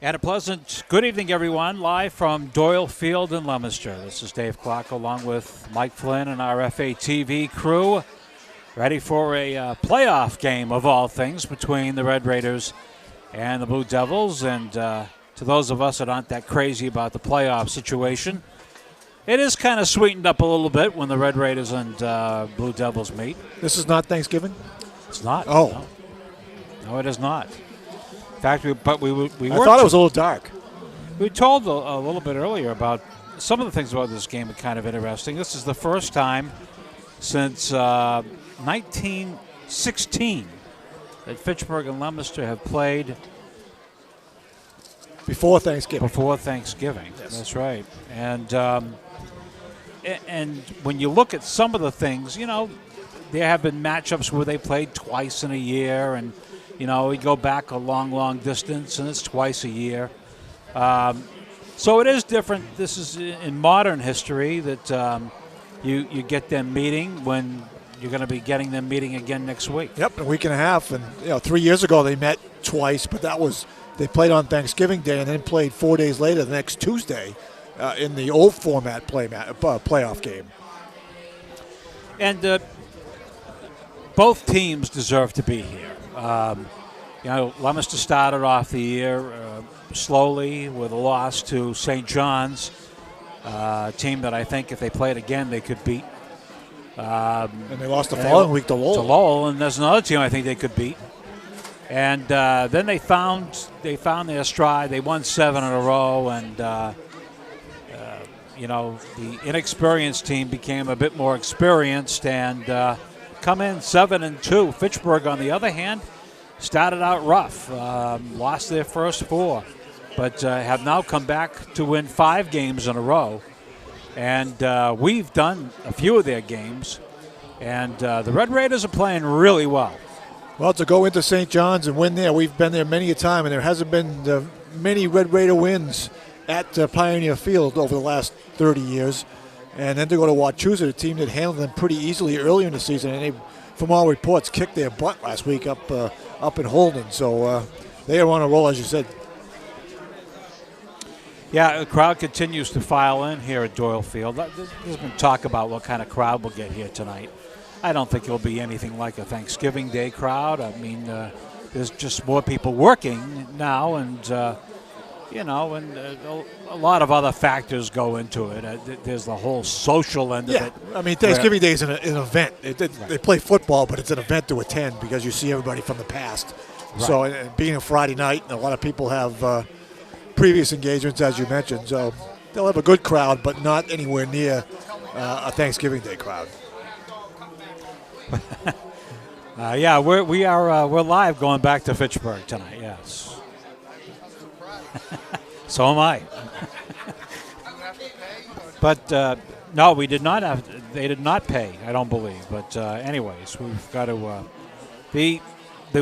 And a pleasant good evening, everyone, live from Doyle Field in Leominster. This is Dave Clark along with Mike Flynn and our FATV crew, ready for a playoff game of all things between the Red Raiders and the Blue Devils. And to those of us that aren't that crazy about the playoff situation, it is kind of sweetened up a little bit when the Red Raiders and Blue Devils meet. This is not Thanksgiving? It's not. Oh. No, it is not. In fact, we thought it was a little dark. We told a little bit earlier about some of the things about this game are kind of interesting. This is the first time since 1916 that Fitchburg and Leominster have played before Thanksgiving. Yes. That's right. And when you look at some of the things, you know, there have been matchups where they played twice in a year, and you know, we go back a long, long distance, and it's twice a year. So it is different. This is in modern history that you get them meeting when you're going to be getting them meeting again next week. Yep, a week and a half. And 3 years ago they met twice, but they played on Thanksgiving Day and then played 4 days later, the next Tuesday, in the old format playoff game. And both teams deserve to be here. Leominster started off the year slowly with a loss to St. John's, a team that I think if they played again they could beat. And they lost the following week to Lowell. And there's another team I think they could beat. And then they found their stride. They won 7 in a row, and the inexperienced team became a bit more experienced and come in 7-2. Fitchburg, on the other hand, started out rough, lost their first 4, but have now come back to win 5 games in a row. And we've done a few of their games, and the Red Raiders are playing really well. Well, to go into St. John's and win there, we've been there many a time, and there hasn't been many Red Raider wins at Pioneer Field over the last 30 years. And then to go to Wachusett, a team that handled them pretty easily earlier in the season, and they, from all reports, kicked their butt last week up in Holden. So they are on a roll, as you said. Yeah, the crowd continues to file in here at Doyle Field. There's been talk about what kind of crowd we'll get here tonight. I don't think it'll be anything like a Thanksgiving Day crowd. I mean, there's just more people working now, and a lot of other factors go into it. There's the whole social end of it. I mean, Thanksgiving Day is an event. They play football, but it's an event to attend because you see everybody from the past. Right. So, and being a Friday night, a lot of people have previous engagements, as you mentioned. So they'll have a good crowd, but not anywhere near a Thanksgiving Day crowd. We're live going back to Fitchburg tonight. Yes. So am I. But no, we did not have. They did not pay. I don't believe. But anyways, we've got to the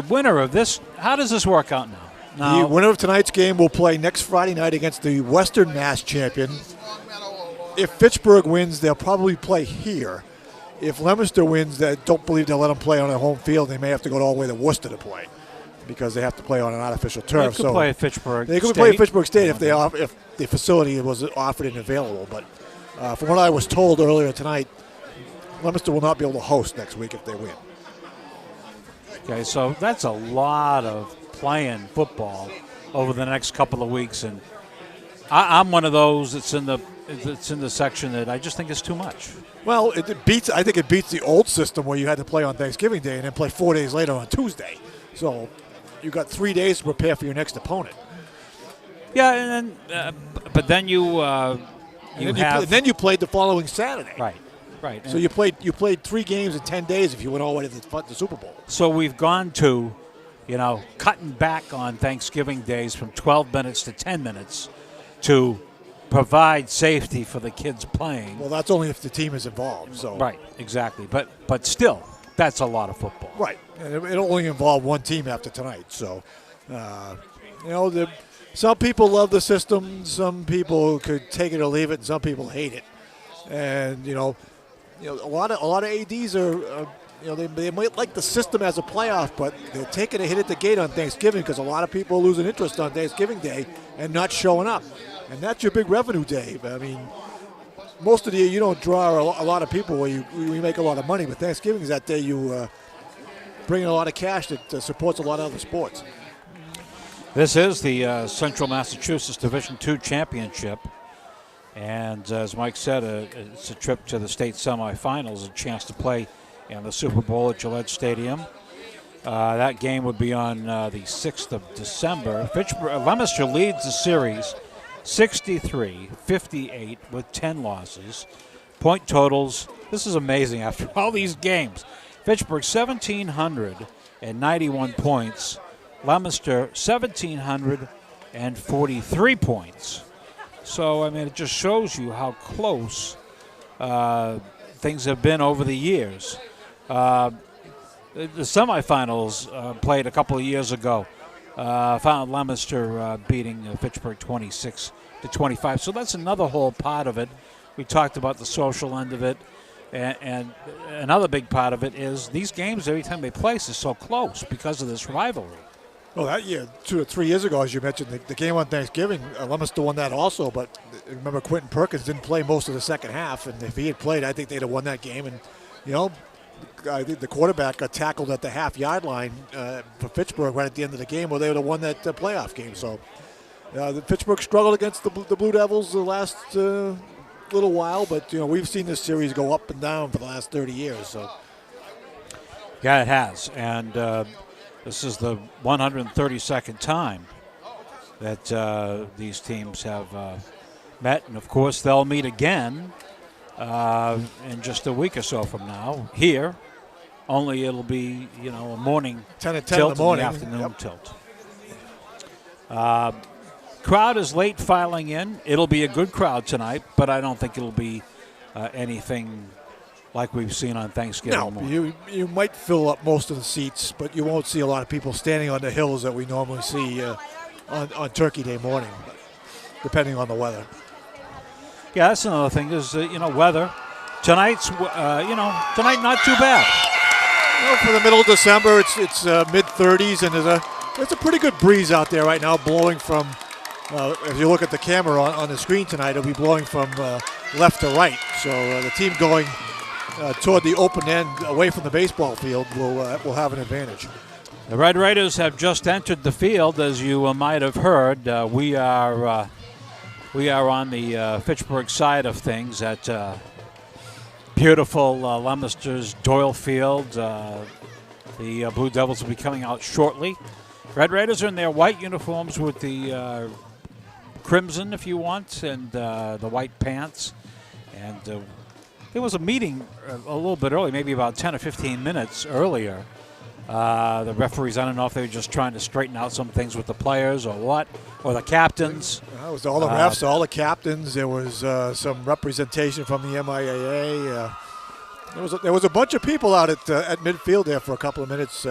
winner of this. How does this work out now? The winner of tonight's game will play next Friday night against the Western Mass champion. If Fitchburg wins, they'll probably play here. If Leominster wins, I don't believe they'll let them play on their home field. They may have to go all the way to Worcester to play because they have to play on an artificial turf. They could play at Fitchburg State. They could play at Fitchburg State if the facility was offered and available. But from what I was told earlier tonight, Leominster will not be able to host next week if they win. Okay, so that's a lot of playing football over the next couple of weeks, and I'm one of those that's in the section that I just think is too much. Well, I think it beats the old system where you had to play on Thanksgiving Day and then play 4 days later on Tuesday. So you got 3 days to prepare for your next opponent. Yeah, and then but then then you played the following Saturday. Right. So you played 3 games in 10 days if you went all the way to the Super Bowl. So we've gone to, cutting back on Thanksgiving days from 12 minutes to 10 minutes to provide safety for the kids playing. Well, that's only if the team is involved. So right, exactly. But still, that's a lot of football. Right, and it'll only involve one team after tonight. So, some people love the system. Some people could take it or leave it. And some people hate it. And a lot of ADs are they might like the system as a playoff, but they're taking a hit at the gate on Thanksgiving because a lot of people are losing interest on Thanksgiving Day and not showing up. And that's your big revenue day. I mean, most of the year you don't draw a lot of people where you make a lot of money, but Thanksgiving is that day you bring in a lot of cash that supports a lot of other sports. This is the Central Massachusetts Division II Championship. And as Mike said, it's a trip to the state semifinals, a chance to play in the Super Bowl at Gillette Stadium. That game would be on the 6th of December. Leominster leads the series 63-58 with 10 losses. Point totals, this is amazing after all these games. Fitchburg, 1,791 points. Leominster, 1,743 points. So, I mean, it just shows you how close things have been over the years. The semifinals played a couple of years ago. Found Leominster beating Fitchburg 26-25. So that's another whole part of it. We talked about the social end of it. And another big part of it is these games, every time they play, is so close because of this rivalry. Well, that year, 2 or 3 years ago, as you mentioned, the game on Thanksgiving, Leominster won that also. But remember, Quentin Perkins didn't play most of the second half. And if he had played, I think they'd have won that game. And, I think the quarterback got tackled at the half-yard line for Fitchburg right at the end of the game, or they would have won that playoff game. So the Fitchburg struggled against the Blue Devils the last little while, but we've seen this series go up and down for the last 30 years. So yeah, it has, and this is the 132nd time that these teams have met, and of course they'll meet again in just a week or so from now here. Only it'll be a morning 10 and 10 tilt in the morning, afternoon tilt. Crowd is late filing in. It'll be a good crowd tonight, but I don't think it'll be anything like we've seen on Thanksgiving morning. You might fill up most of the seats, but you won't see a lot of people standing on the hills that we normally see on Turkey Day morning, depending on the weather. Yeah, that's another thing is, weather. Tonight's, tonight not too bad. For the middle of December, it's mid-30s, and there's a pretty good breeze out there right now, blowing from, if you look at the camera on the screen tonight, it'll be blowing from left to right. So the team going toward the open end, away from the baseball field, will have an advantage. The Red Raiders have just entered the field, as you might have heard. We are on the Fitchburg side of things at beautiful Leominster's Doyle Field. The Blue Devils will be coming out shortly. Red Raiders are in their white uniforms with the crimson, if you want, and the white pants. And there was a meeting a little bit early, maybe about 10 or 15 minutes earlier. The referees, I don't know if they were just trying to straighten out some things with the players or what, or the captains. It was all the refs, all the captains. There was some representation from the MIAA. There was a bunch of people out at midfield there for a couple of minutes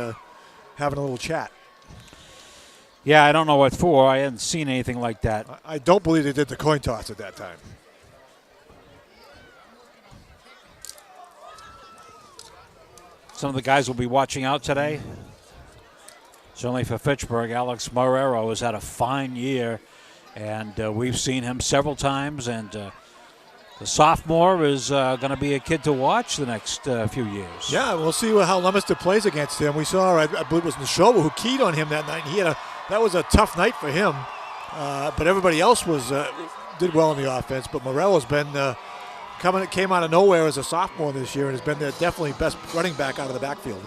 having a little chat. Yeah, I don't know what for. I hadn't seen anything like that. I don't believe they did the coin toss at that time. Some of the guys will be watching out today. Certainly for Fitchburg, Alex Marrero has had a fine year, and we've seen him several times. And the sophomore is going to be a kid to watch the next few years. Yeah, we'll see how Leominster plays against him. We saw, I believe it was Neshoba who keyed on him that night. That was a tough night for him, but everybody else did well in the offense. But Morella's been came out of nowhere as a sophomore this year and has been the definitely best running back out of the backfield.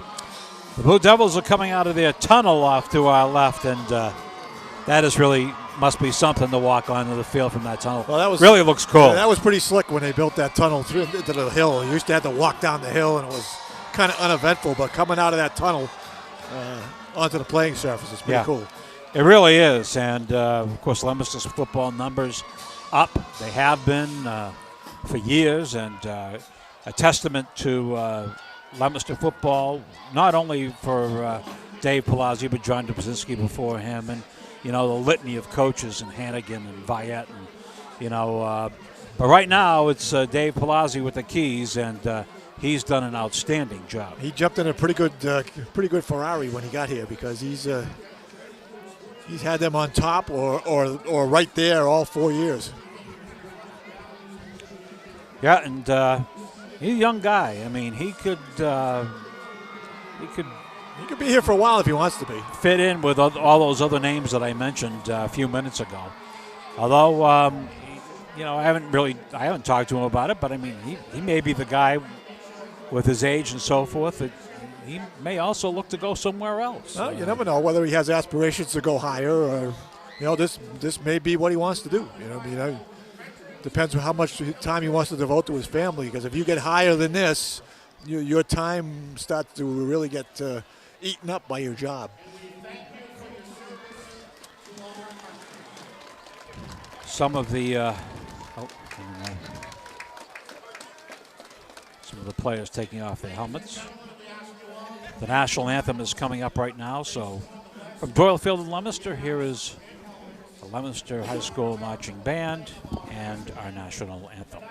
The Blue Devils are coming out of their tunnel off to our left, and that is really must be something to walk onto the field from that tunnel. Well, that was really looks cool. Yeah, that was pretty slick when they built that tunnel through into the hill. You used to have to walk down the hill, and it was kind of uneventful. But coming out of that tunnel onto the playing surface is pretty cool. It really is, and of course, Leominster's football numbers up. They have been for years, and a testament to Leominster football, not only for Dave Palazzi, but John Dubzinski before him, and the litany of coaches and Hannigan and Viette, and but right now it's Dave Palazzi with the keys, and he's done an outstanding job. He jumped in a pretty good Ferrari when he got here, because he's had them on top or right there all 4 years. Yeah, and he's a young guy. I mean, he could be here for a while if he wants to be. Fit in with all those other names that I mentioned a few minutes ago. Although, I haven't talked to him about it, but I mean, he may be the guy with his age and so forth that he may also look to go somewhere else. Well, you never know whether he has aspirations to go higher, or this may be what he wants to do. Depends on how much time he wants to devote to his family. Because if you get higher than this, your time starts to really get eaten up by your job. Some of the players taking off their helmets. The national anthem is coming up right now. So from Doyle Field in Leominster, here is the Leominster High School Marching Band and our national anthem.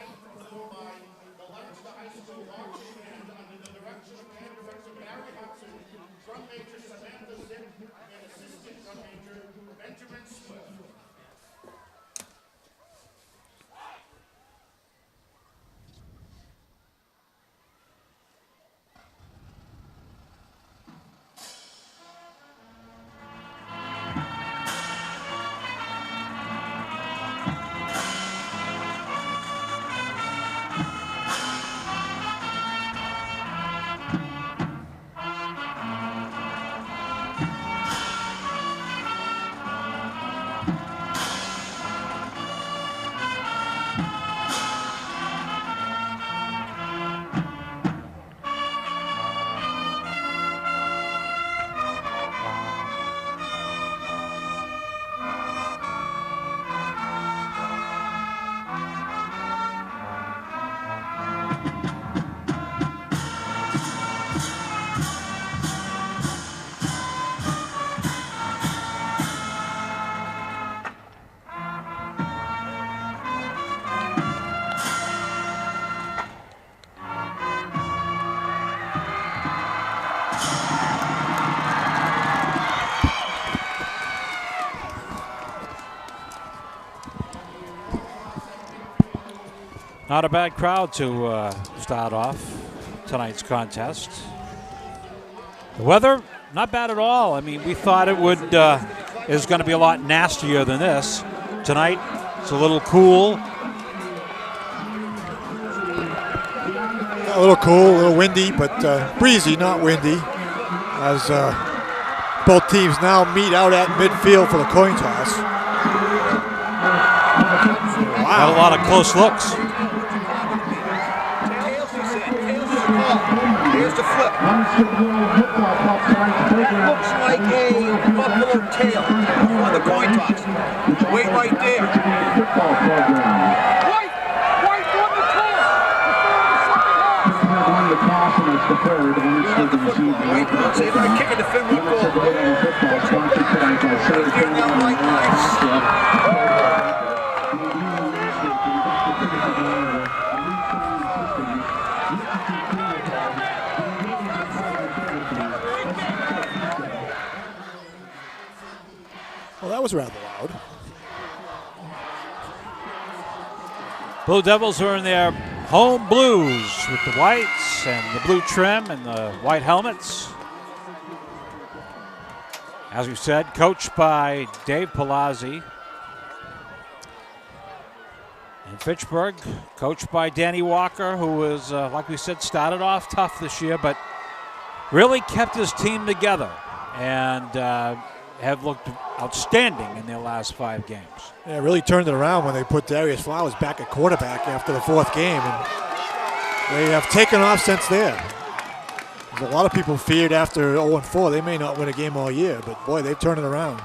Not a bad crowd to start off tonight's contest. The weather, not bad at all. I mean, we thought it is going to be a lot nastier than this. Tonight, it's a little cool. A little cool, a little windy, but breezy, not windy. As both teams now meet out at midfield for the coin toss. Wow. Had a lot of close looks. Here's the flip. That looks like a buffalo tail on the coin toss. Wait right there. White won the toss. Won the toss and it's the third. Wait, so you're going to kick it to Fitchburg goal. Getting down right nice. Well, that was rather loud. Blue Devils are in their home blues with the whites and the blue trim and the white helmets. As we said, coached by Dave Palazzi. And Fitchburg, coached by Danny Walker, who was, like we said, started off tough this year, but really kept his team together and have looked outstanding in their last 5 games. Yeah, really turned it around when they put Darius Flowers back at quarterback after the 4th game, and they have taken off since then. There's a lot of people feared after 0-4 they may not win a game all year, but boy, they've turned it around.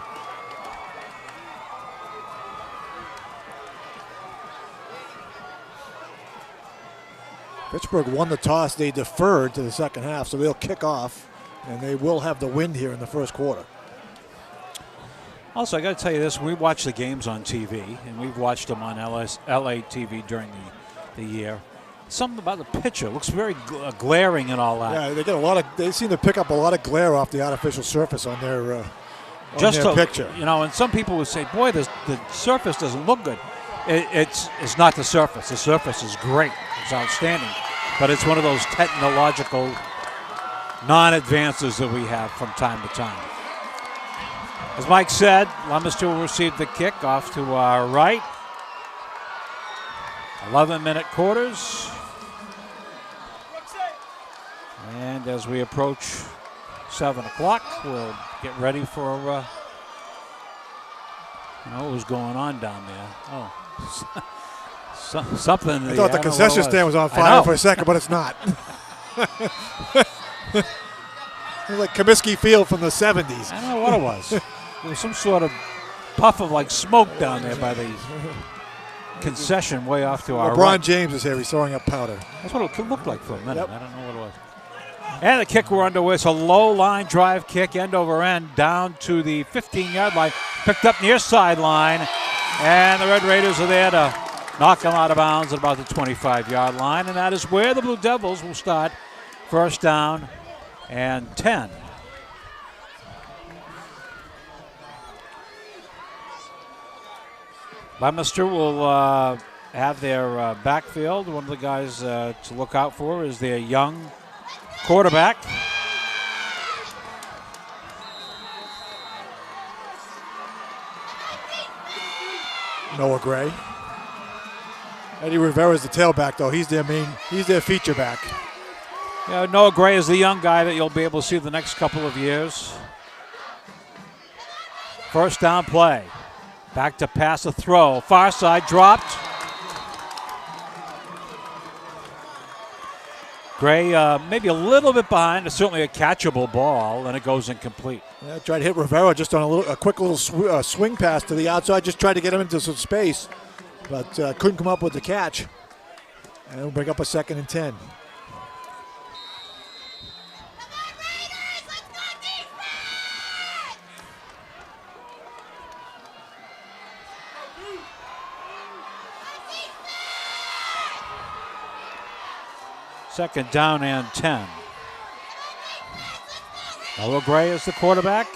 Fitchburg won the toss. They deferred to the second half, so they'll kick off, and they will have the wind here in the first quarter. Also, I got to tell you this, we watch the games on TV, and we've watched them on LA TV during the year. something about the pitcher. Looks very glaring and all that. Yeah, they get a lot of. They seem to pick up a lot of glare off the artificial surface on their picture. You know, and some people would say, "Boy, the surface doesn't look good." It's not the surface. The surface is great. It's outstanding, but it's one of those technological non-advances that we have from time to time. As Mike said, Leominster will receive the kick off to our right. 11-minute quarters. And as we approach 7 o'clock, we'll get ready for, I don't know what was going on down there. Oh, something. I thought the concession stand was on fire for a second, but it's not. It was like Comiskey Field from the 70s. I don't know what it was. There was some sort of puff of like smoke down there by the concession way off to our right. LeBron James is here. He's throwing up powder. That's what it looked like for a minute. Yep. I don't know what it was. And the kick we're underway. It's a low line drive kick, end over end, down to the 15-yard line. Picked up near sideline. And the Red Raiders are there to knock them out of bounds at about the 25-yard line. And that is where the Blue Devils will start. First down and 10. Leominster will have their backfield. One of the guys to look out for is their young quarterback. Noah Gray. Eddie Rivera's the tailback, though. He's their feature back. Yeah, Noah Gray is the young guy that you'll be able to see the next couple of years. First down play. Back to pass, a throw. Far side dropped. Gray maybe a little bit behind. It's certainly a catchable ball, and it goes incomplete. Yeah, tried to hit Rivera just on a quick little swing pass to the outside. Just tried to get him into some space, but couldn't come up with the catch. And we'll bring up a 2nd and 10. Second down and 10. Noah Gray is the quarterback.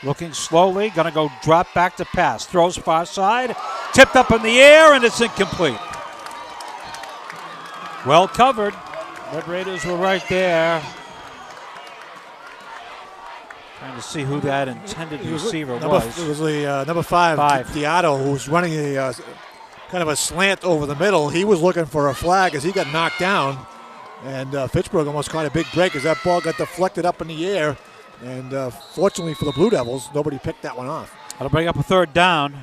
Looking slowly, going to go drop back to pass. Throws far side, tipped up in the air, and it's incomplete. Well covered. Red Raiders were right there. Trying to see who that intended receiver was. It was the number 5, Diato, who was running a kind of a slant over the middle. He was looking for a flag as he got knocked down. And Fitchburg almost caught a big break as that ball got deflected up in the air. And fortunately for the Blue Devils, nobody picked that one off. That'll bring up a third down.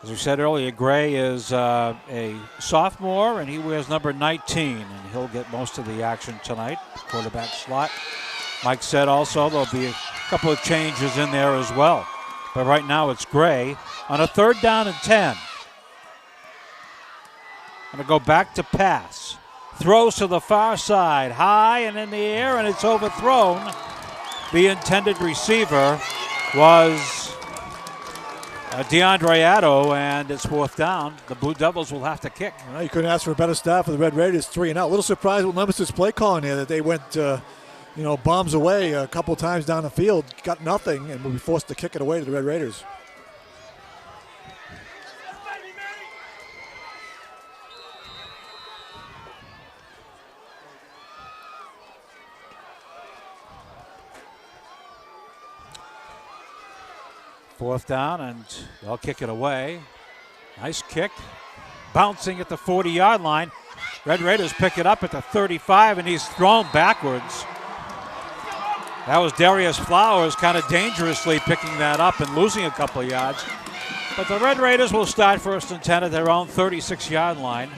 As we said earlier, Gray is a sophomore, and he wears number 19, and he'll get most of the action tonight, quarterback slot. Mike said also there'll be a couple of changes in there as well. But right now it's Gray on a third down and 10. Going to go back to pass. Throws to the far side, high and in the air, and it's overthrown. The intended receiver was DeAndre Addo, and it's fourth down. The Blue Devils will have to kick. Well, you couldn't ask for a better start for the Red Raiders, 3-0. A little surprised with Leominster's play calling there that they went, bombs away a couple times down the field, got nothing, and will be forced to kick it away to the Red Raiders. Fourth down, and they'll kick it away. Nice kick. Bouncing at the 40-yard line. Red Raiders pick it up at the 35, and he's thrown backwards. That was Darius Flowers kind of dangerously picking that up and losing a couple of yards. But the Red Raiders will start first and 10 at their own 36-yard line.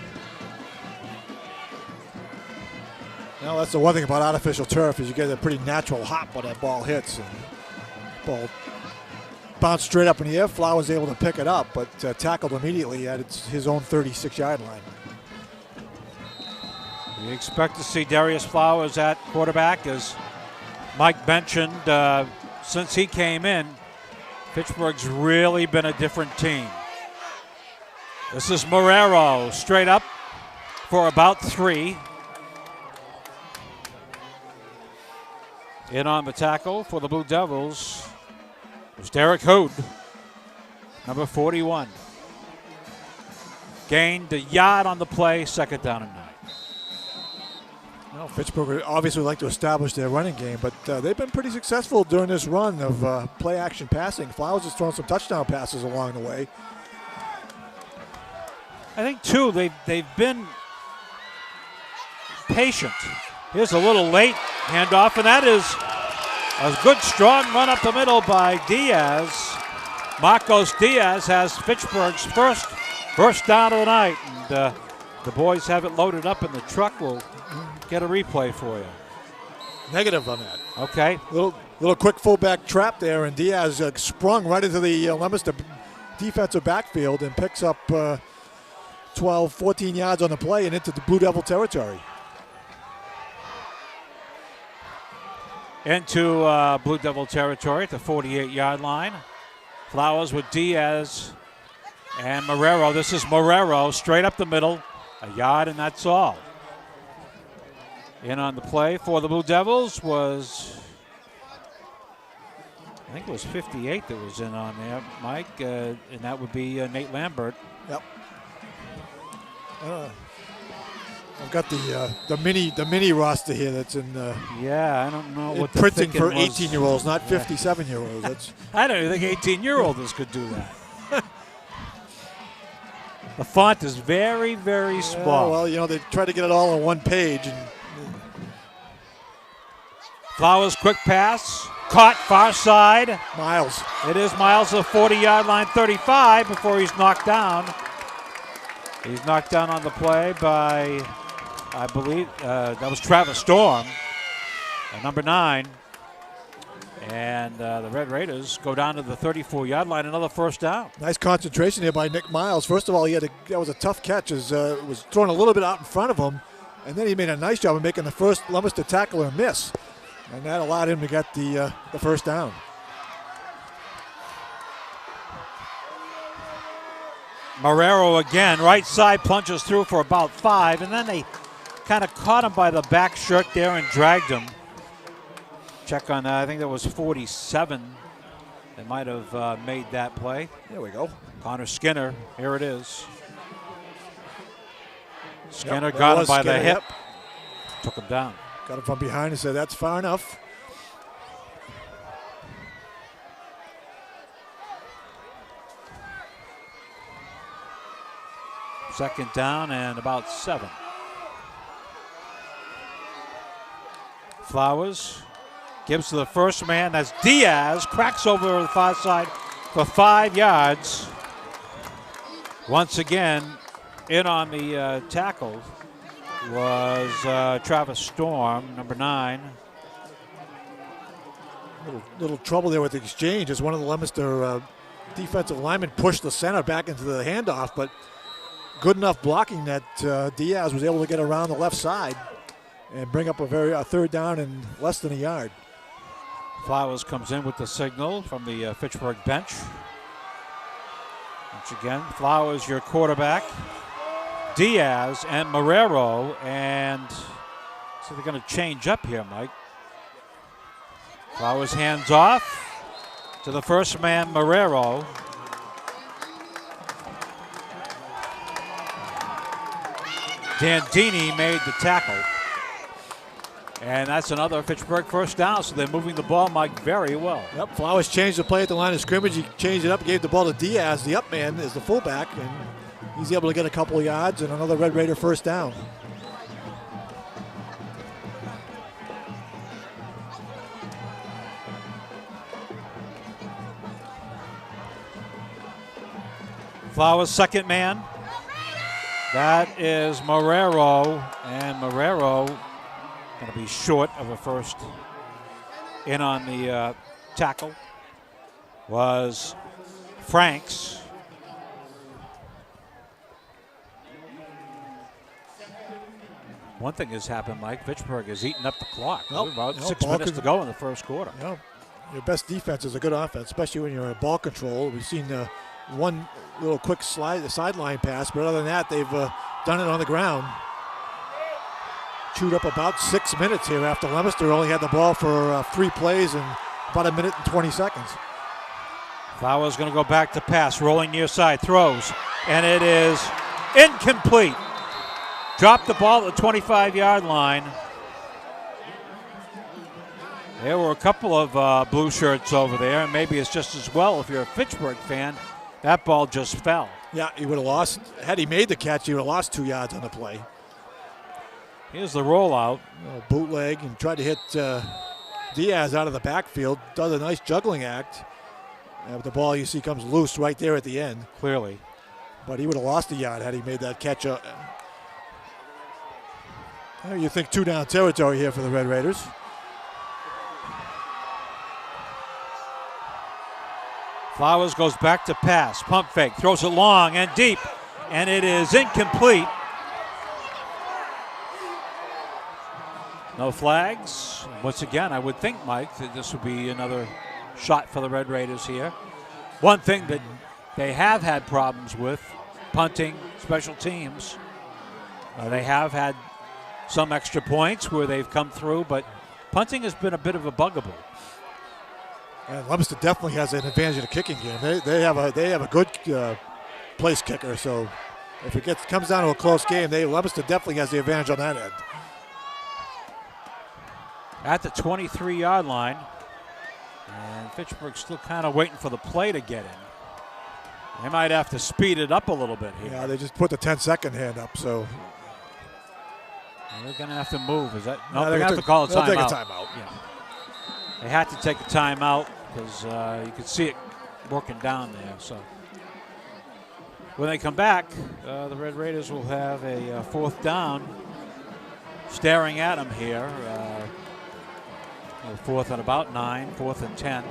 Well, that's the one thing about artificial turf is you get a pretty natural hop when that ball hits. And ball bounced straight up in the air. Flowers able to pick it up, but tackled immediately at his own 36-yard line. We expect to see Darius Flowers at quarterback, as Mike mentioned. Since he came in, Fitchburg's really been a different team. This is Marrero straight up for about 3. In on the tackle for the Blue Devils was Derek Hood, number 41. Gained a yard on the play, 2nd down and 9. Well, Fitchburg obviously would like to establish their running game, but they've been pretty successful during this run of play-action passing. Flowers has thrown some touchdown passes along the way. I think, too, they've been patient. Here's a little late handoff, and that is a good, strong run up the middle by Diaz. Marcos Diaz has Fitchburg's first down of the night, and the boys have it loaded up in the truck. We'll get a replay for you. Negative on that. Okay. Little quick fullback trap there, and Diaz sprung right into the Leominster defensive backfield and picks up 12, 14 yards on the play and into the Blue Devil territory. Into Blue Devil territory at the 48-yard line. Flowers with Diaz and Marrero. This is Marrero straight up the middle. A yard, and that's all. In on the play for the Blue Devils was, I think it was 58 that was in on there, Mike, and that would be Nate Lambert. Yep. I've got the mini roster here that's in yeah, I don't know what the printing for was. 18-year-olds, not 57-year-olds. That's I don't even think 18-year-olds could do that. The font is very, very small. Well, you know, they try to get it all on one page. And Flowers, quick pass, caught far side. Miles. It is Miles, the 40-yard line, 35 before he's knocked down. He's knocked down on the play by, I believe, that was Travis Storm, number 9. And the Red Raiders go down to the 34-yard line, another first down. Nice concentration here by Nick Miles. First of all, that was a tough catch. It was thrown a little bit out in front of him, and then he made a nice job of making the first Leominster tackler miss. And that allowed him to get the first down. Marrero again, right side, plunges through for about 5, and then they kind of caught him by the back shirt there and dragged him. Check on that. I think that was 47 that might have made that play. There we go. Connor Skinner, here it is. Skinner Yep, got him by Skinner, the hip, yep. took him down. Got him from behind and said, that's far enough. Second down and about 7. Flowers gives to the first man. That's Diaz. Cracks over the far side for 5 yards. Once again, in on the tackle was Travis Storm, number 9. Little trouble there with the exchange as one of the Leominster defensive linemen pushed the center back into the handoff, but good enough blocking that Diaz was able to get around the left side and bring up a third down in less than a yard. Flowers comes in with the signal from the Fitchburg bench. Once again, Flowers your quarterback. Diaz and Marrero, and so they're going to change up here, Mike. Flowers hands off to the first man, Marrero. Dandini made the tackle. And that's another Fitchburg first down, so they're moving the ball, Mike, very well. Yep, Flowers changed the play at the line of scrimmage. He changed it up, gave the ball to Diaz. The up man is the fullback, and he's able to get a couple of yards and another Red Raider first down. Flowers, second man. That is Marrero, and Marrero going to be short of a first. In on the tackle was Franks. One thing has happened, Mike. Fitchburg has eaten up the clock. About 6 minutes to go in the first quarter. Your best defense is a good offense, especially when you're in ball control. We've seen one little quick sideline pass, but other than that, they've done it on the ground. Chewed up about 6 minutes here after Leominster only had the ball for 3 plays and about 1 minute and 20 seconds. Flowers going to go back to pass, rolling near side, throws, and it is incomplete. Dropped the ball at the 25-yard line. There were a couple of blue shirts over there, and maybe it's just as well if you're a Fitchburg fan. That ball just fell. Yeah, he would have lost. Had he made the catch, he would have lost 2 yards on the play. Here's the rollout. Bootleg and tried to hit Diaz out of the backfield. Does a nice juggling act. But the ball, you see, comes loose right there at the end. Clearly. But he would have lost a yard had he made that catch. You think 2 down territory here for the Red Raiders. Flowers goes back to pass. Pump fake. Throws it long and deep. And it is incomplete. No flags. Once again, I would think, Mike, that this would be another shot for the Red Raiders here. One thing that they have had problems with, punting, special teams. They have had some extra points where they've come through, but punting has been a bit of a bugaboo. And Leominster definitely has an advantage in the kicking game. They have a good place kicker, so if it comes down to a close game, Leominster definitely has the advantage on that end. At the 23-yard line, and Fitchburg still kind of waiting for the play to get in. They might have to speed it up a little bit here. Yeah, they just put the 10-second hand up, so. They're going to have to move. Is that? No, No, they're going to have to call a timeout. They'll take a timeout. Yeah. They had to take a timeout because you could see it working down there. So when they come back, the Red Raiders will have a 4th down. Staring at them here. 4th and about 9, 4th and 10. You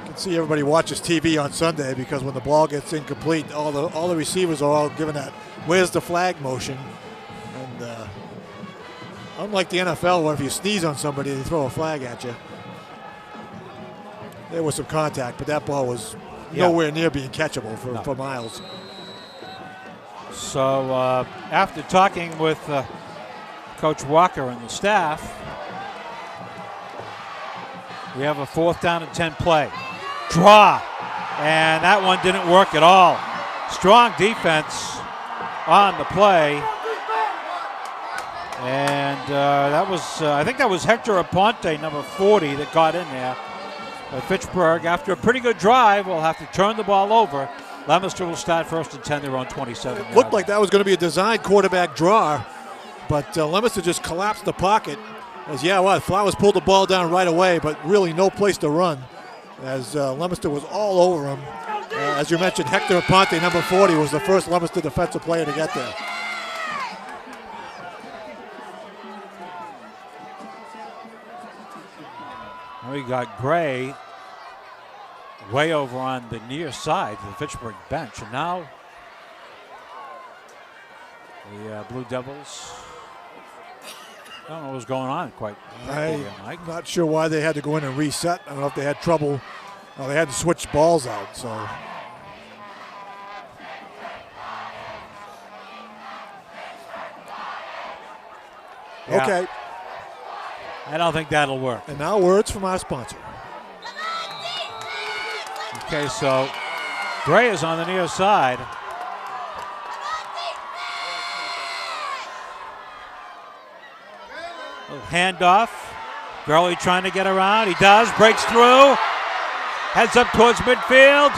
can see everybody watches TV on Sunday because when the ball gets incomplete, all the receivers are all given that "where's the flag" motion. And unlike the NFL, where if you sneeze on somebody, they throw a flag at you. There was some contact, but that ball was nowhere near being catchable for Miles. So after talking with Coach Walker and the staff, we have a 4th down and 10 play. Draw, and that one didn't work at all. Strong defense on the play. And that was, I think that was Hector Aponte, number 40, that got in there. But Fitchburg, after a pretty good drive, will have to turn the ball over. Leominster will start 1st and 10. They're on 27. Looked like that was going to be a designed quarterback draw, but Leominster just collapsed the pocket. Flowers pulled the ball down right away, but really no place to run as Leominster was all over him. As you mentioned, Hector Aponte, number 40, was the first Leominster defensive player to get there. We got Gray way over on the near side of the Fitchburg bench. And now the Blue Devils, I don't know what's going on quite. I'm not sure why they had to go in and reset. I don't know if they had trouble. They had to switch balls out. So. Yeah. Okay. I don't think that'll work. And now words from our sponsor. Okay, so Gray is on the near side. Little handoff. Gurley trying to get around. He does. Breaks through. Heads up towards midfield.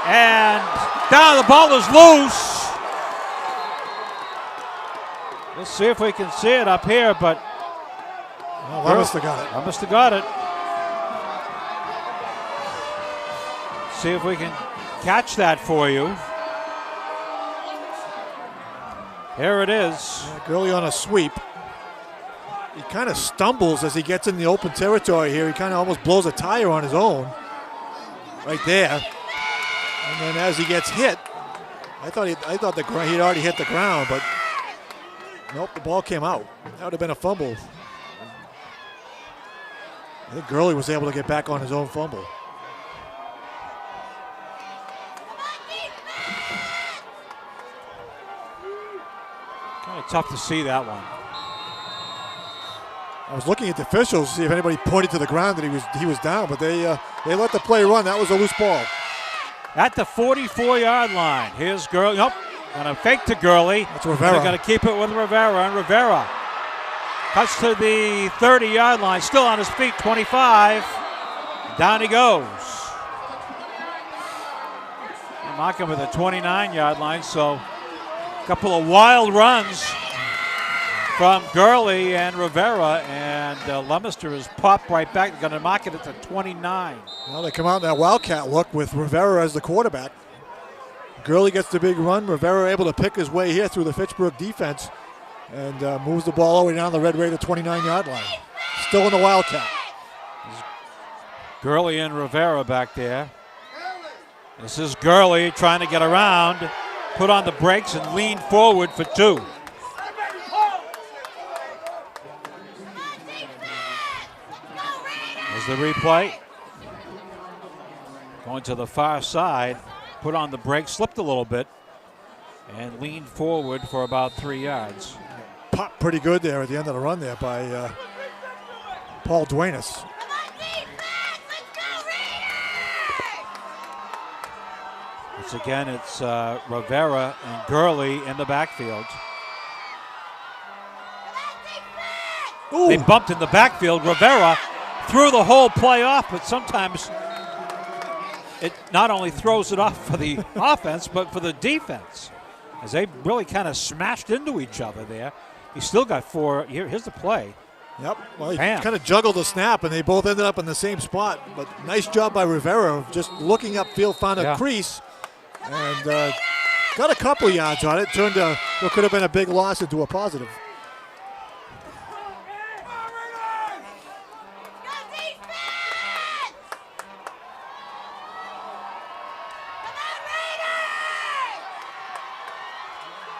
And down. The ball is loose. Let's see if we can see it up here, but Leominster got it. Leominster got it. See if we can catch that for you. Here it is. Gurley on a sweep. He kind of stumbles as he gets in the open territory here. He kind of almost blows a tire on his own. Right there. And then as he gets hit, I thought he'd already hit the ground, but nope, the ball came out. That would have been a fumble. I think Gurley was able to get back on his own fumble. Kind of tough to see that one. I was looking at the officials to see if anybody pointed to the ground that he was down, but they let the play run. That was a loose ball. At the 44-yard line. Here's Gurley. Nope. Going to fake to Gurley. That's Rivera. They're going to keep it with Rivera. And Rivera cuts to the 30-yard line. Still on his feet. 25. Down he goes. They mark him at the 29-yard line. So a couple of wild runs from Gurley and Rivera, and Leominster is popped right back. They're going to mark it at the 29. Well, they come out in that Wildcat look with Rivera as the quarterback. Gurley gets the big run. Rivera able to pick his way here through the Fitchburg defense and moves the ball all the way down the Red Raider 29-yard line. Still in the Wildcat. Gurley and Rivera back there. This is Gurley trying to get around, put on the brakes, and lean forward for 2. There's the replay. Going to the far side, put on the brakes, slipped a little bit, and leaned forward for about 3 yards. Popped pretty good there at the end of the run there by Paul Duenas. Once again, it's Rivera and Gurley in the backfield. Ooh. They bumped in the backfield. Rivera threw the whole play off, but sometimes it not only throws it off for the offense, but for the defense, as they really kind of smashed into each other there. He still got 4. Here's the play. Yep. Well, he Bam. kind of juggled the snap, and they both ended up in the same spot. But nice job by Rivera of just looking upfield, found a crease, and got a couple yards on it. Turned what could have been a big loss into a positive.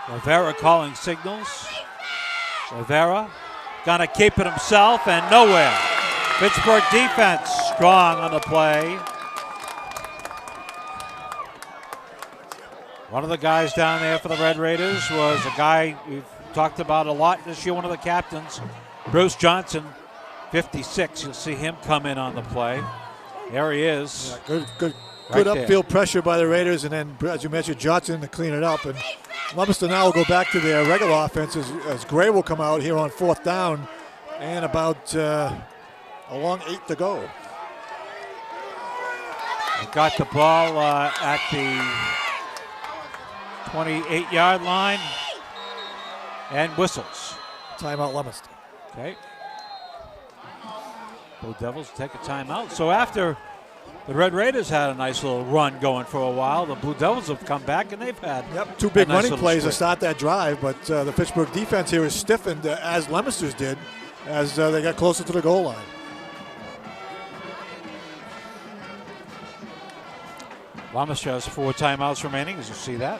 Rivera calling signals. Rivera gonna keep it himself and nowhere. Fitchburg defense strong on the play. One of the guys down there for the Red Raiders was a guy we've talked about a lot this year, one of the captains, Bruce Johnson, 56. You'll see him come in on the play. There he is. Yeah, good Right upfield there. pressure by the Raiders, and then, as you mentioned, Johnson to clean it up. And Leominster now will go back to their regular offense as Gray will come out here on 4th down and about a long 8 to go. They got the ball at the 28-yard line and whistles. Timeout Leominster. Okay. Blue Devils take a timeout. So after the Red Raiders had a nice little run going for a while, the Blue Devils have come back and they've had 2 big a nice running plays to sprint. start that drive, but the Fitchburg defense here is stiffened as Leominster's did as they got closer to the goal line. Leominster has 4 timeouts remaining, as you see that.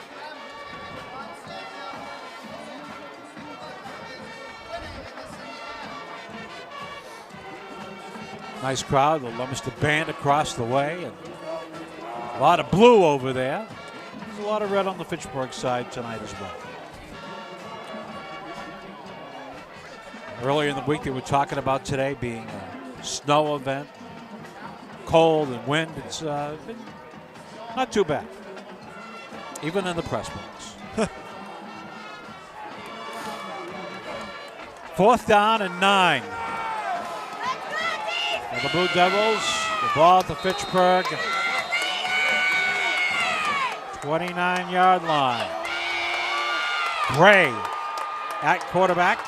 Nice crowd, the Leominster band across the way, and a lot of blue over there. There's a lot of red on the Fitchburg side tonight as well. Earlier in the week, they were talking about today being a snow event, cold and wind. It's been not too bad, even in the press box. 4th down and 9. For the Blue Devils, the ball at the Fitchburg 29-yard line. Gray at quarterback.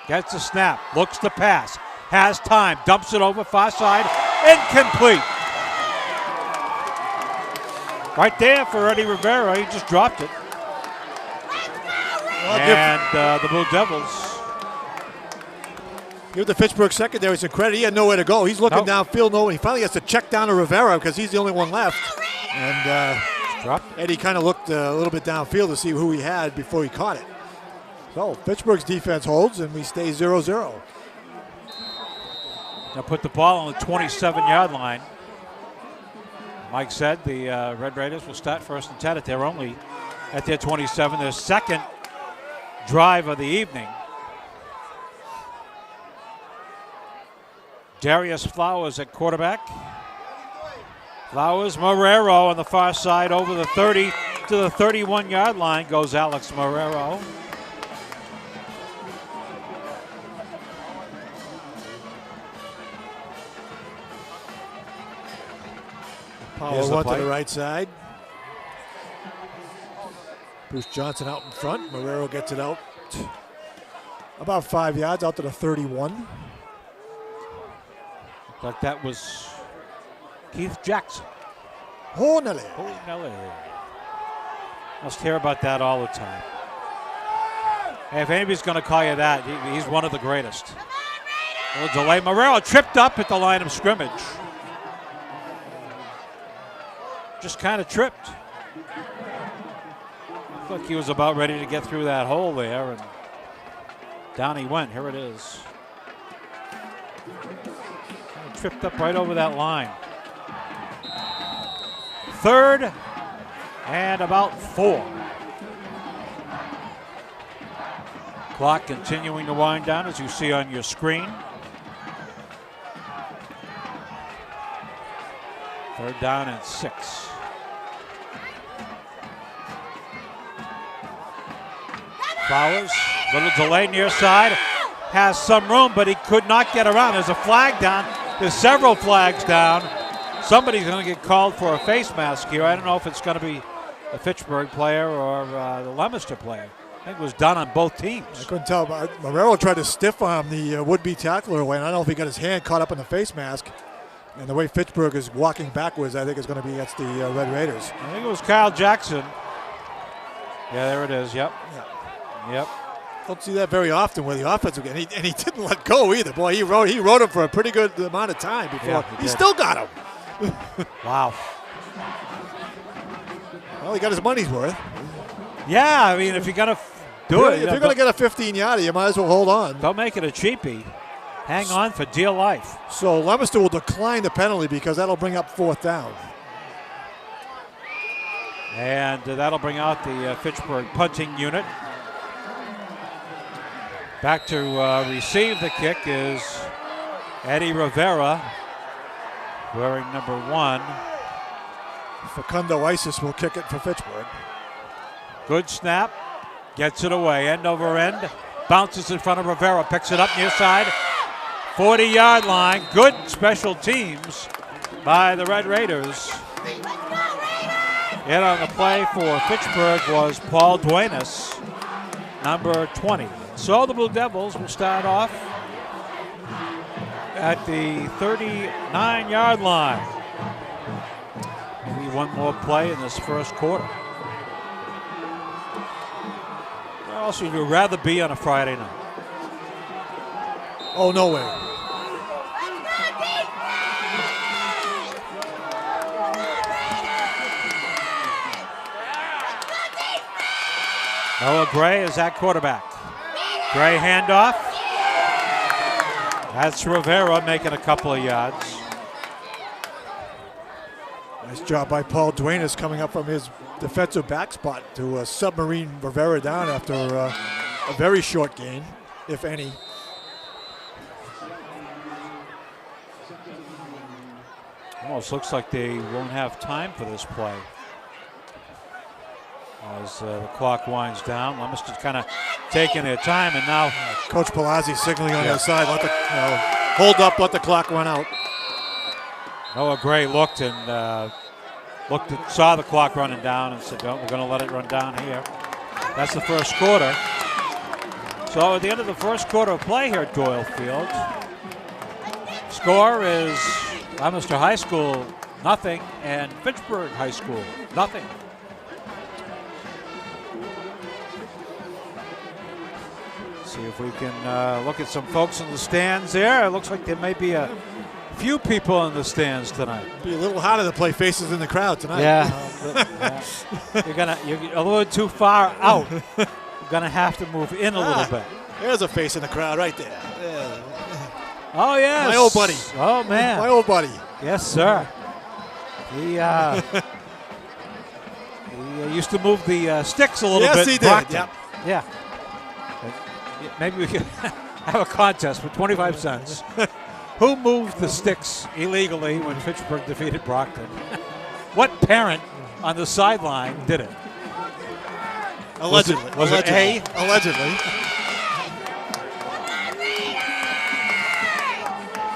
Gets the snap, looks to pass, has time, dumps it over far side, incomplete. Right there for Eddie Rivera, he just dropped it. And the Blue Devils. Give the Fitchburg secondary some credit. He had nowhere to go. He's looking downfield, and he finally has to check down to Rivera because he's the only one left. And Eddie kind of looked a little bit downfield to see who he had before he caught it. So Fitchburg's defense holds, and we stay 0-0. Now put the ball on the 27-yard line. Mike said the Red Raiders will start 1st and 10 at their only at their 27, their second drive of the evening. Darius Flowers at quarterback. Flowers, Marrero on the far side over the 30 to the 31-yard line goes Alex Marrero. Power one to the right side. Bruce Johnson out in front. Marrero gets it out about 5 yards out to the 31. But that was Keith Jackson. Oh, Nelly. Must hear about that all the time. Hey, if anybody's going to call you that, he's one of the greatest. A little delay. Marrero tripped up at the line of scrimmage. Just kind of tripped. Looked like he was about ready to get through that hole there, and down he went. Here it is. Kind of tripped up right over that line. 3rd and about 4. Clock continuing to wind down, as you see on your screen. 3rd down and 6. Flowers, little delay near side, has some room, but he could not get around. There's a flag down. There's several flags down. Somebody's going to get called for a face mask here. I don't know if it's going to be a Fitchburg player or the Leominster player. I think it was done on both teams. I couldn't tell, but Marrero tried to stiff arm the would-be tackler away, and I don't know if he got his hand caught up in the face mask. And the way Fitchburg is walking backwards, I think it's going to be against the Red Raiders. I think it was Kyle Jackson. Yeah, there it is. Yep. Yep. Don't see that very often with the offensive game. And he didn't let go either. Boy, he rode him for a pretty good amount of time before. Yeah, he still got him. Wow. Well, he got his money's worth. Yeah, I mean, if you're going to do it. If you're going to get a 15-yarder, you might as well hold on. Don't make it a cheapie. Hang on for dear life. So Leominster will decline the penalty because that'll bring up 4th down. And that'll bring out the Fitchburg punting unit. Back to receive the kick is Eddie Rivera, wearing number 1. Facundo Isis will kick it for Fitchburg. Good snap. Gets it away. End over end. Bounces in front of Rivera. Picks it up near side. 40-yard line. Good special teams by the Red Raiders. In on the play for Fitchburg was Paul Duenas, number 20. So the Blue Devils will start off at the 39-yard line. Maybe one more play in this first quarter. Where else would you rather be on a Friday night? Oh, no way. Noah Gray is at quarterback. Gray handoff. That's Rivera making a couple of yards. Nice job by Paul Duenas coming up from his defensive back spot to submarine Rivera down after a very short gain, if any. Almost looks like they won't have time for this play. As the clock winds down, Leominster's kind of taking their time, and now Coach Palazzi signaling on the side, hold up, let the clock run out. Noah Gray looked and saw the clock running down and said, "No, we're going to let it run down here." That's the first quarter. So at the end of the first quarter of play here at Doyle Field, score is Leominster High School 0 and Fitchburg High School 0. See if we can look at some folks in the stands there. It looks like there may be a few people in the stands tonight. Be a little harder to play faces in the crowd tonight. Yeah. You're a little too far out. You're gonna have to move in a little bit. There's a face in the crowd right there. Yeah. Oh yes. My old buddy. Oh man. My old buddy. Yes, sir. He used to move the sticks a little bit. Yes, he did. Brockton. Yep. Yeah. Maybe we could have a contest for 25 cents. Who moved the sticks illegally when Fitchburg defeated Brockton? What parent on the sideline did it? Allegedly. Was it A? Allegedly.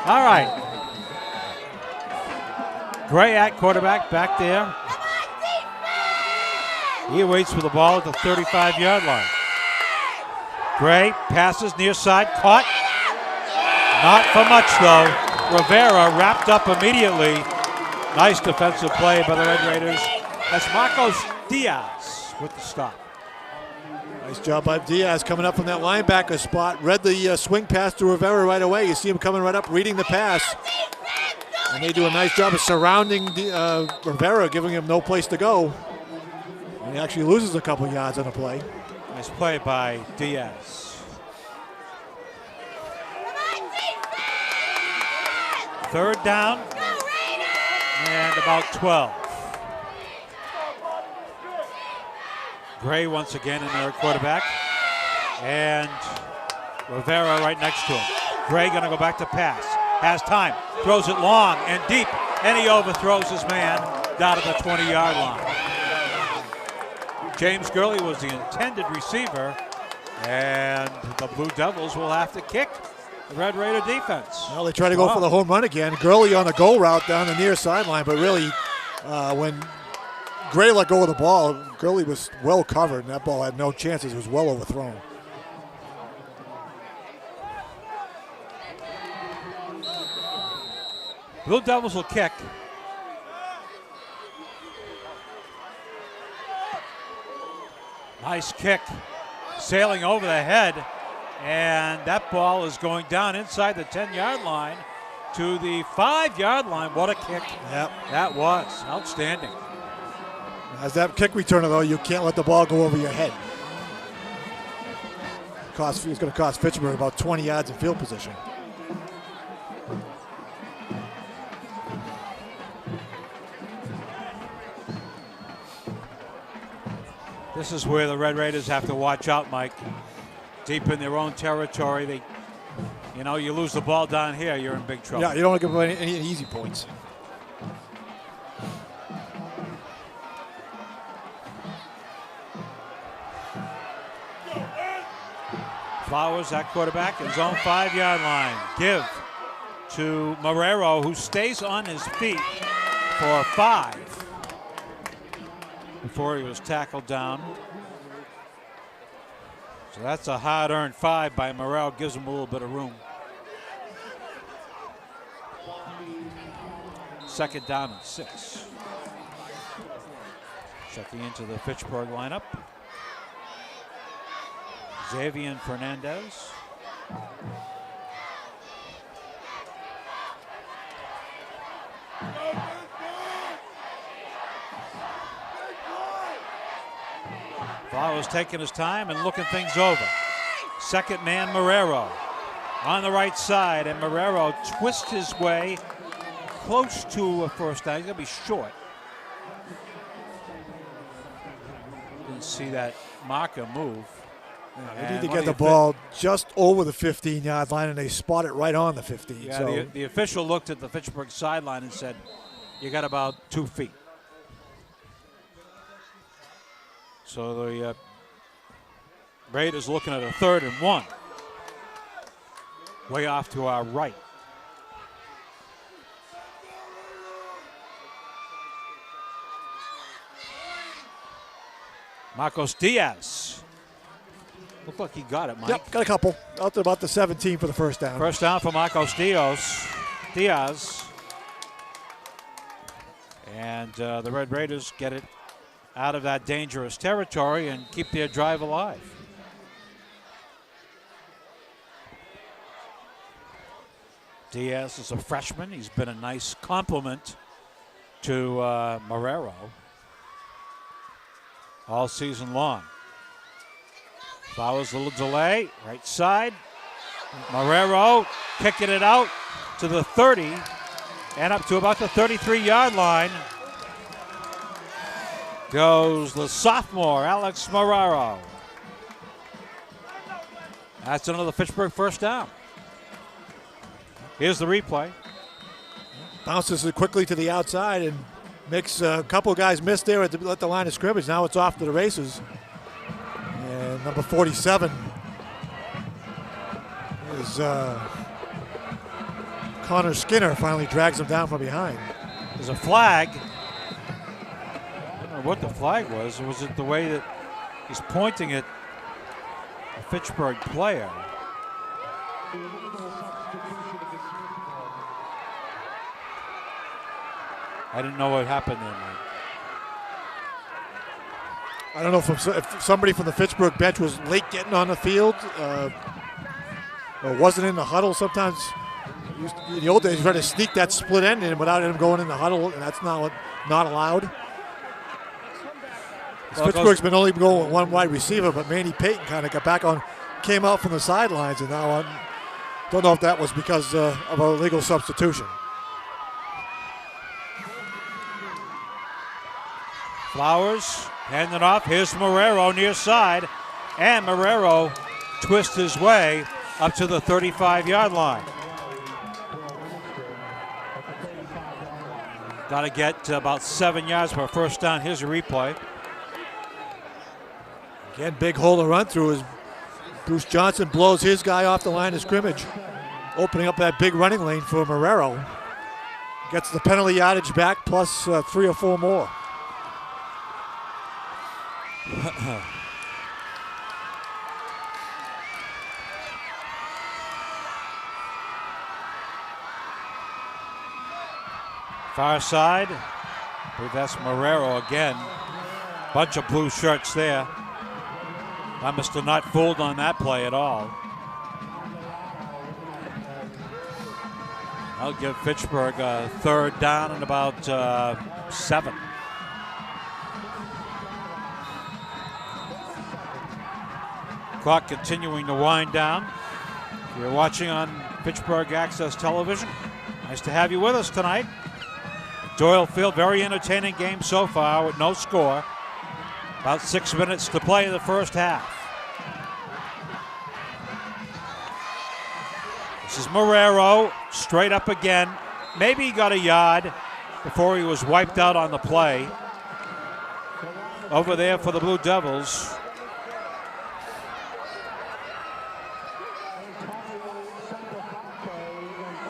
All right. Gray at quarterback back there. He waits for the ball at the 35-yard line. Gray passes near side, caught. Not for much, though. Rivera wrapped up immediately. Nice defensive play by the Red Raiders. That's Marcos Diaz with the stop. Nice job by Diaz coming up from that linebacker spot. Read the swing pass to Rivera right away. You see him coming right up, reading the pass. And they do a nice job of surrounding Rivera, giving him no place to go. And he actually loses a couple yards on the play. Nice play by Diaz. Third down and about 12. Gray once again in there at quarterback. And Rivera right next to him. Gray going to go back to pass. Has time. Throws it long and deep. And he overthrows his man down at the 20-yard line. James Gurley was the intended receiver. And the Blue Devils will have to kick the Red Raider defense. Well, they try to go for the home run again. Gurley on the go route down the near sideline, but really, when Gray let go of the ball, Gurley was well covered, and that ball had no chances. It was well overthrown. Blue Devils will kick. Nice kick, sailing over the head. And that ball is going down inside the 10-yard line to the 5-yard line. What a kick. Yep. That was outstanding. As that kick returner, though, you can't let the ball go over your head. It's going to cost Fitchburg about 20 yards in field position. This is where the Red Raiders have to watch out, Mike. Deep in their own territory, you lose the ball down here, you're in big trouble. Yeah, you don't want to give them any easy points. Flowers at quarterback, his own 5-yard line. Give to Marrero, who stays on his feet for 5 before he was tackled down. So that's a hard-earned 5 by Morrell. Gives him a little bit of room. Second down and 6. Checking into the Fitchburg lineup. Xavier Fernandez. Flowers taking his time and looking things over. Second man, Marrero, on the right side, and Marrero twists his way close to a first down. He's going to be short. Didn't see that marker move. They need to get the ball just over the 15-yard line, and they spot it right on the 15. Yeah, so the official looked at the Fitchburg sideline and said, you got about 2 feet. So the Raiders looking at a 3rd and 1. Way off to our right. Marcos Diaz. Looked like he got it, Mike. Yep, got a couple. Out to about the 17 for the first down. First down for Marcos Diaz. And the Red Raiders get it out of that dangerous territory and keep their drive alive. Diaz is a freshman. He's been a nice compliment to Marrero all season long. Flowers a little delay, right side. Marrero kicking it out to the 30 and up to about the 33-yard line. goes the sophomore, Alex Marrero. That's another Fitchburg first down. Here's the replay. Bounces it quickly to the outside and makes a couple of guys miss there at the line of scrimmage. Now it's off to the races. And number 47 is Connor Skinner, finally drags him down from behind. There's a flag. I don't know what the flag was. Was it the way that he's pointing at a Fitchburg player? I didn't know what happened there, Mike. I don't know if somebody from the Fitchburg bench was late getting on the field or wasn't in the huddle. Sometimes in the old days, you try to sneak that split end in without him going in the huddle, and that's not allowed. Well, Fitchburg's been only going with one wide receiver, but Manny Payton kind of got back on, came out from the sidelines, and now don't know if that was because of a legal substitution. Flowers handing off. Here's Marrero near side. And Marrero twists his way up to the 35-yard line. Got to get about 7 yards for a first down. Here's a replay. Again, big hole to run through as Bruce Johnson blows his guy off the line of scrimmage, opening up that big running lane for Marrero. Gets the penalty yardage back plus 3 or 4 more. Far side. I believe that's Marrero again. Bunch of blue shirts there. Leominster not fooled on that play at all. I'll give Fitchburg a third down and about 7. Clock continuing to wind down. If you're watching on Fitchburg Access Television, nice to have you with us tonight. Doyle Field, very entertaining game so far with no score. About 6 minutes to play in the first half. This is Marrero, straight up again. Maybe he got a yard before he was wiped out on the play. Over there for the Blue Devils.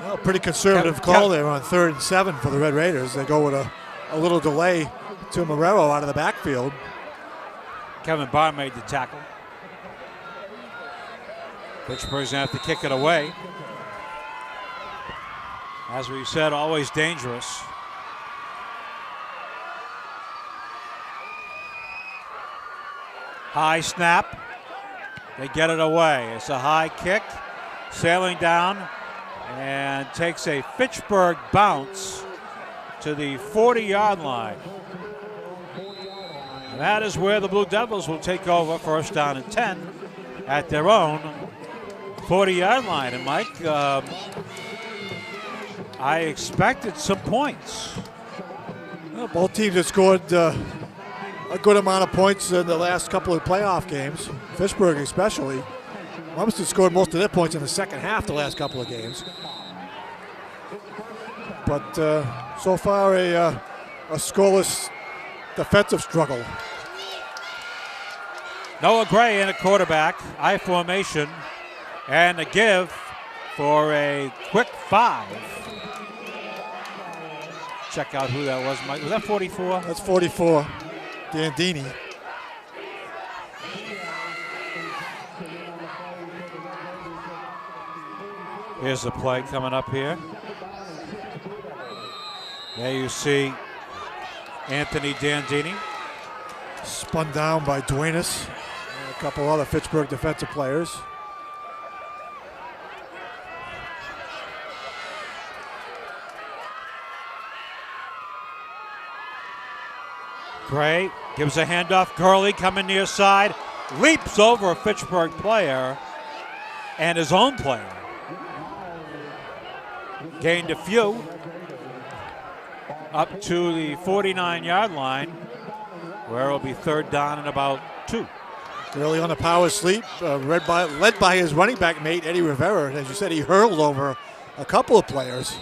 Well, pretty conservative call there on 3rd and 7 for the Red Raiders. They go with a little delay to Marrero out of the backfield. Kevin Barr made the tackle. Fitchburg's going to have to kick it away. As we said, always dangerous. High snap. They get it away. It's a high kick. Sailing down and takes a Fitchburg bounce to the 40-yard line. And that is where the Blue Devils will take over, first down and 10 at their own 40-yard line. And Mike, I expected some points. Well, both teams have scored a good amount of points in the last couple of playoff games, Fitchburg especially. Leominster scored most of their points in the second half the last couple of games. But so far a scoreless defensive struggle. Noah Gray in a quarterback, I formation, and a give for a quick 5. Check out who that was, Mike. Was that 44? That's 44, Dandini. Here's the play coming up here. There you see Anthony Dandini. Spun down by Duenas and a couple other Fitchburg defensive players. Gray gives a handoff. Gurley coming near side. Leaps over a Fitchburg player and his own player. Gained a few. Up to the 49-yard line. where it'll be 3rd down and about 2. Early on the power sweep, led by his running back mate, Eddie Rivera. As you said, he hurled over a couple of players.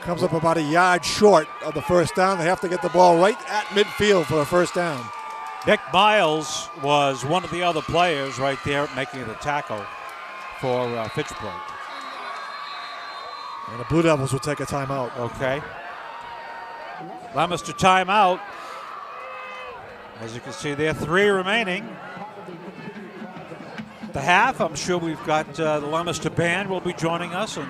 Comes up about a yard short of the 1st down. They have to get the ball right at midfield for a 1st down. Nick Miles was one of the other players right there making the tackle for Fitchburg. And the Blue Devils will take a timeout. Okay. Leominster timeout. As you can see there, 3 remaining. The half, I'm sure we've got the Leominster band will be joining us. And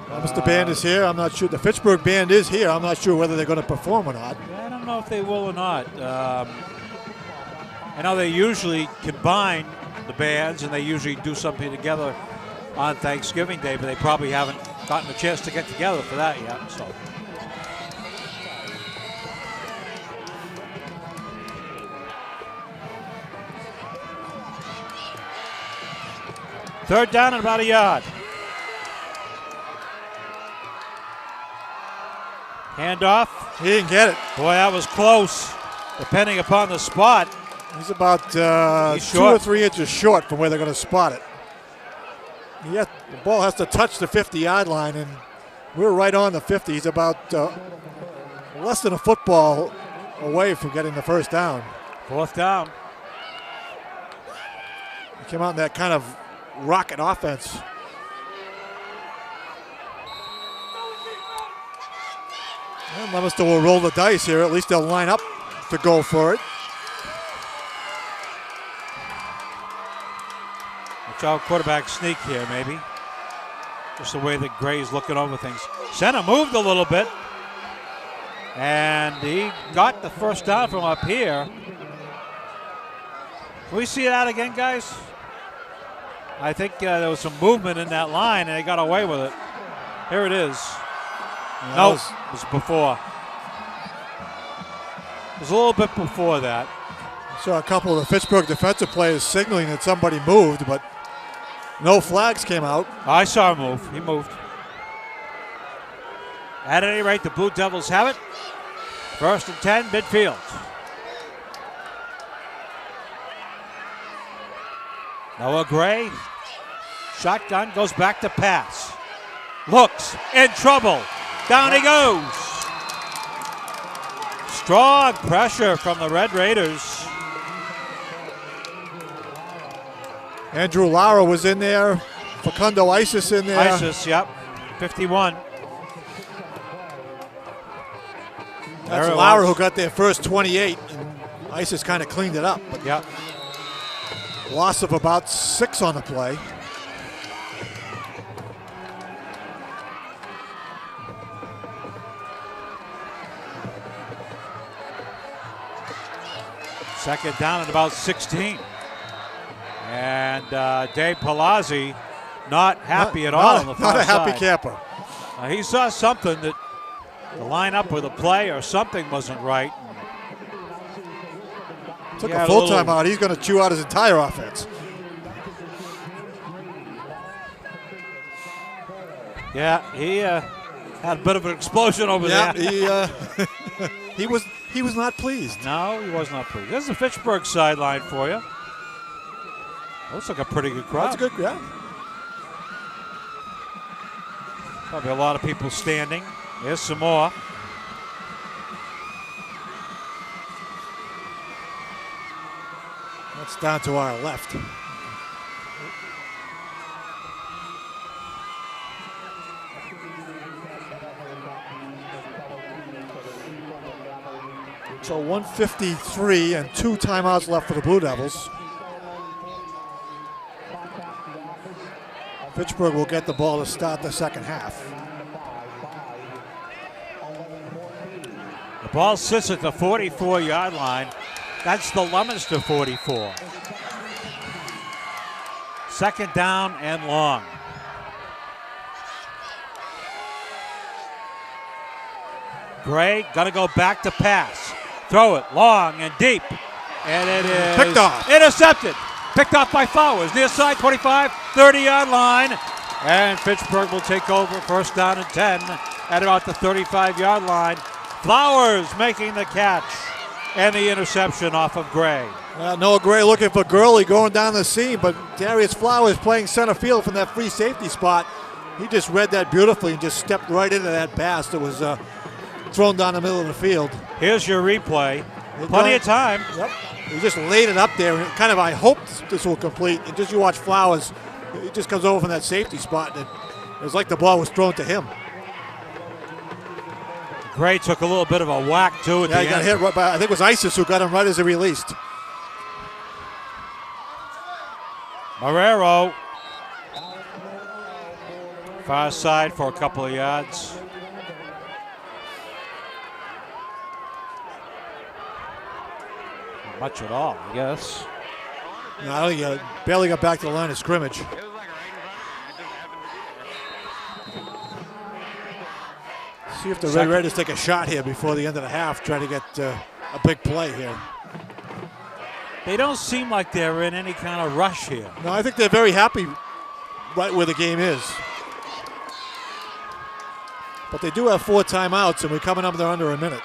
Leominster band is here. I'm not sure. The Fitchburg band is here. I'm not sure whether they're going to perform or not. I don't know if they will or not. I know they usually combine the bands and they usually do something together on Thanksgiving Day, but they probably haven't gotten a chance to get together for that yet. So. Third down and about a yard. Handoff. He didn't get it. Boy, that was close, depending upon the spot. He's about 2 or 3 inches short from where they're going to spot it. The ball has to touch the 50-yard line, and we're right on the 50. He's about less than a football away from getting the 1st down. 4th down. He came out in that kind of rocket offense. And Leominster will roll the dice here. At least they'll line up to go for it. Watch out, quarterback sneak here, maybe. Just the way that Gray's looking over things. Center moved a little bit. And he got the 1st down from up here. Can we see that again, guys? I think there was some movement in that line, and they got away with it. Here it is. No, it was before. It was a little bit before that. I saw a couple of the Fitchburg defensive players signaling that somebody moved, but no flags came out. I saw him move. He moved. At any rate, the Blue Devils have it. 1st and 10, midfield. Noah Gray, shotgun, goes back to pass. Looks, in trouble. Down he goes. Strong pressure from the Red Raiders. Andrew Lara was in there. Facundo Isis in there. Isis, yep, 51. That's Lara who got their first 28, and Isis kind of cleaned it up. Yep. Loss of about 6 on the play. Second down at about 16. And Dave Palazzi not happy at all on the far side. Not a happy side. camper. He saw something that the lineup or the play or something wasn't right. Took a full timeout. He's going to chew out his entire offense. Yeah, he had a bit of an explosion over there. He was not pleased. No, he was not pleased. There's the Fitchburg sideline for you. Looks like a pretty good crowd. That's good, yeah. Probably a lot of people standing. There's some more. That's down to our left. So 1:53 and 2 timeouts left for the Blue Devils. Fitchburg will get the ball to start the second half. The ball sits at the 44-yard line. That's the Leominster 44. Second down and long. Gray gonna go back to pass. Throw it long and deep. And it is picked off. Intercepted. Picked off by Flowers. Near side 25, 30-yard line. And Fitchburg will take over 1st down and 10 at about the 35-yard line. Flowers making the catch. And the interception off of Gray. Noah Gray looking for Gurley going down the seam, but Darius Flowers playing center field from that free safety spot. He just read that beautifully and just stepped right into that pass that was thrown down the middle of the field. Here's your replay. Plenty of time. Yep. He just laid it up there, and kind of I hope this will complete. And just you watch Flowers, he just comes over from that safety spot, and it was like the ball was thrown to him. Gray took a little bit of a whack, too, at the end. Yeah, he got hit right by, I think it was Isis who got him right as he released. Marrero. Far side for a couple of yards. Not much at all, I guess. No, I think he barely got back to the line of scrimmage. See if the Red Raiders take a shot here before the end of the half, try to get a big play here. They don't seem like they're in any kind of rush here. No, I think they're very happy right where the game is. But they do have 4 timeouts, and we're coming up there under a minute.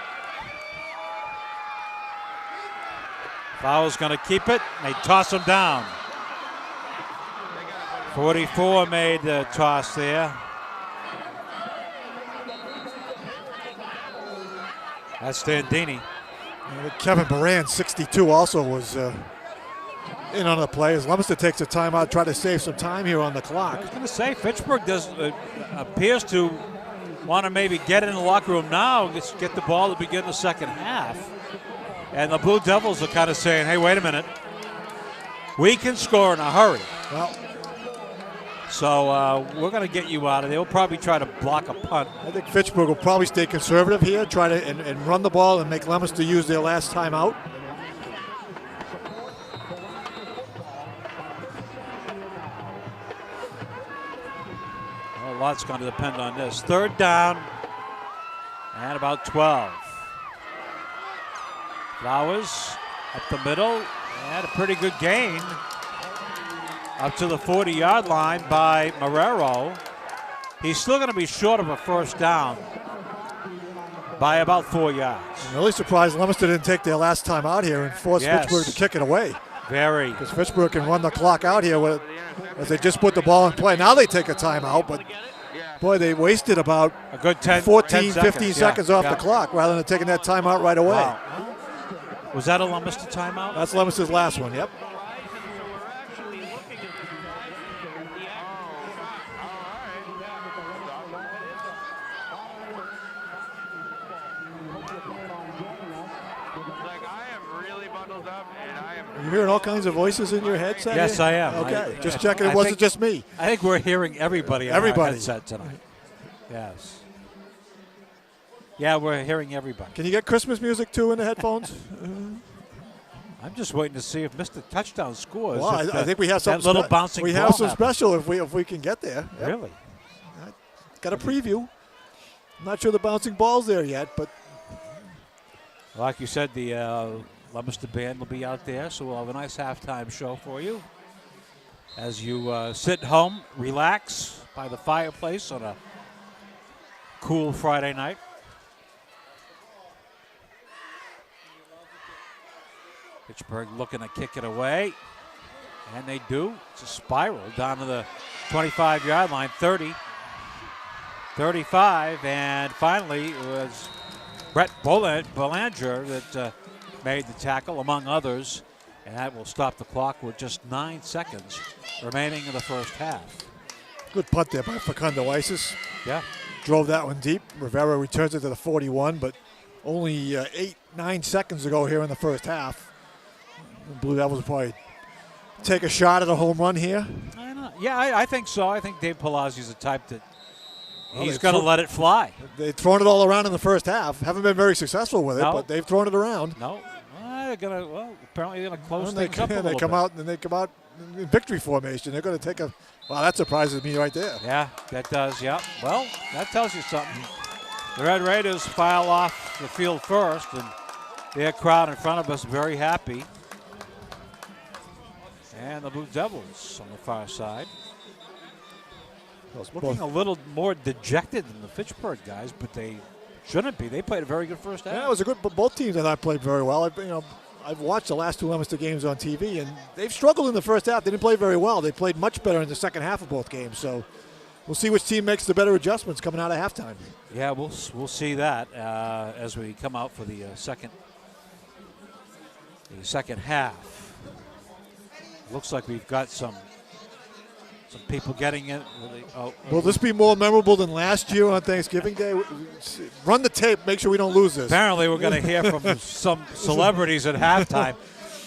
Fowler's going to keep it. They toss him down. 44 made the toss there. That's Standini. Kevin Moran, 62, also was in on the play. As Leominster takes a timeout, try to save some time here on the clock. I was going to say, Fitchburg appears to want to maybe get in the locker room now and get the ball to begin the second half. And the Blue Devils are kind of saying, hey, wait a minute. We can score in a hurry. Well, so we're going to get you out of there. We'll probably try to block a punt. I think Fitchburg will probably stay conservative here, try to and run the ball and make Leominster use their last timeout. Well, a lot's going to depend on this. 3rd down and about 12. Flowers up the middle and a pretty good gain. Up to the 40-yard line by Marrero. He's still going to be short of a 1st down by about 4 yards. I'm really surprised Leominster didn't take their last time out here and force Fitchburg to kick it away. Very. Because Fitchburg can run the clock out here as they just put the ball in play. Now they take a timeout, but boy, they wasted about a good 15 seconds off the clock rather than taking that timeout right away. Wow. Was that a Leominster timeout? That's Leominster's last one, yep. You hearing all kinds of voices in your head, Saturday? Yes, I am. Okay, just checking it wasn't just me. I think we're hearing everybody on our headset tonight. Yes. Yeah, we're hearing everybody. Can you get Christmas music, too, in the headphones? I'm just waiting to see if Mr. Touchdown scores. Well, I think we have something that little bouncing we have some special if we can get there. Yep. Really? Got a preview. I'm not sure the bouncing ball's there yet, but like you said, the Leominster band will be out there, so we'll have a nice halftime show for you as you sit home, relax by the fireplace on a cool Friday night. Fitchburg looking to kick it away, and they do. It's a spiral down to the 25-yard line, 30, 35, and finally it was Brett Belanger that made the tackle, among others, and that will stop the clock with just 9 seconds remaining in the first half. Good punt there by Facundo Isis. Yeah. Drove that one deep. Rivera returns it to the 41, but only 8-9 seconds ago here in the first half. The Blue Devils will probably take a shot at a home run here. I know. Yeah, I think so. I think Dave Palazzi's the type that he's going to let it fly. They've thrown it all around in the first half. Haven't been very successful with it, but they've thrown it around. No. Apparently they're going to close things up a little bit. They come out in victory formation. They're going to take a – wow, that surprises me right there. Yeah, that does, yeah. Well, that tells you something. The Red Raiders file off the field first, and their crowd in front of us very happy. And the Blue Devils on the far side. Looking a little more dejected than the Fitchburg guys, but they Shouldn't be. They played a very good first half. Yeah, it was a good. Both teams I thought played very well. I've watched the last two Leominster games on TV, and they've struggled in the first half. They didn't play very well. They played much better in the second half of both games. So we'll see which team makes the better adjustments coming out of halftime. Yeah, we'll see that as we come out for the second half. Looks like we've got some people getting in. Will this be more memorable than last year on Thanksgiving Day? Run the tape. Make sure we don't lose this. Apparently, we're going to hear from some celebrities at halftime,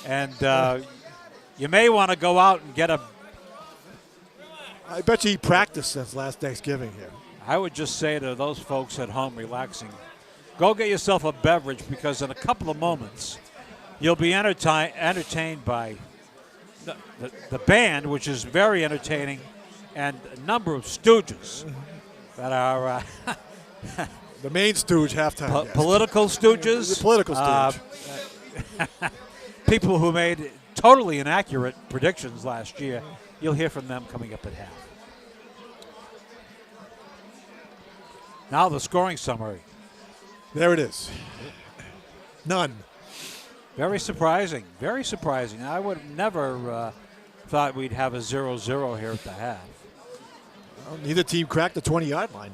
and you may want to go out and get a. I bet you he practiced since last Thanksgiving here. I would just say to those folks at home relaxing, go get yourself a beverage, because in a couple of moments, you'll be entertained by the band, which is very entertaining, and a number of stooges that are the main stooge halftime. Political stooges. The political stooge. People who made totally inaccurate predictions last year. You'll hear from them coming up at half. Now the scoring summary. There it is. None. Very surprising. Very surprising. I would have never thought we'd have a 0-0 here at the half. Well, neither team cracked the 20-yard line.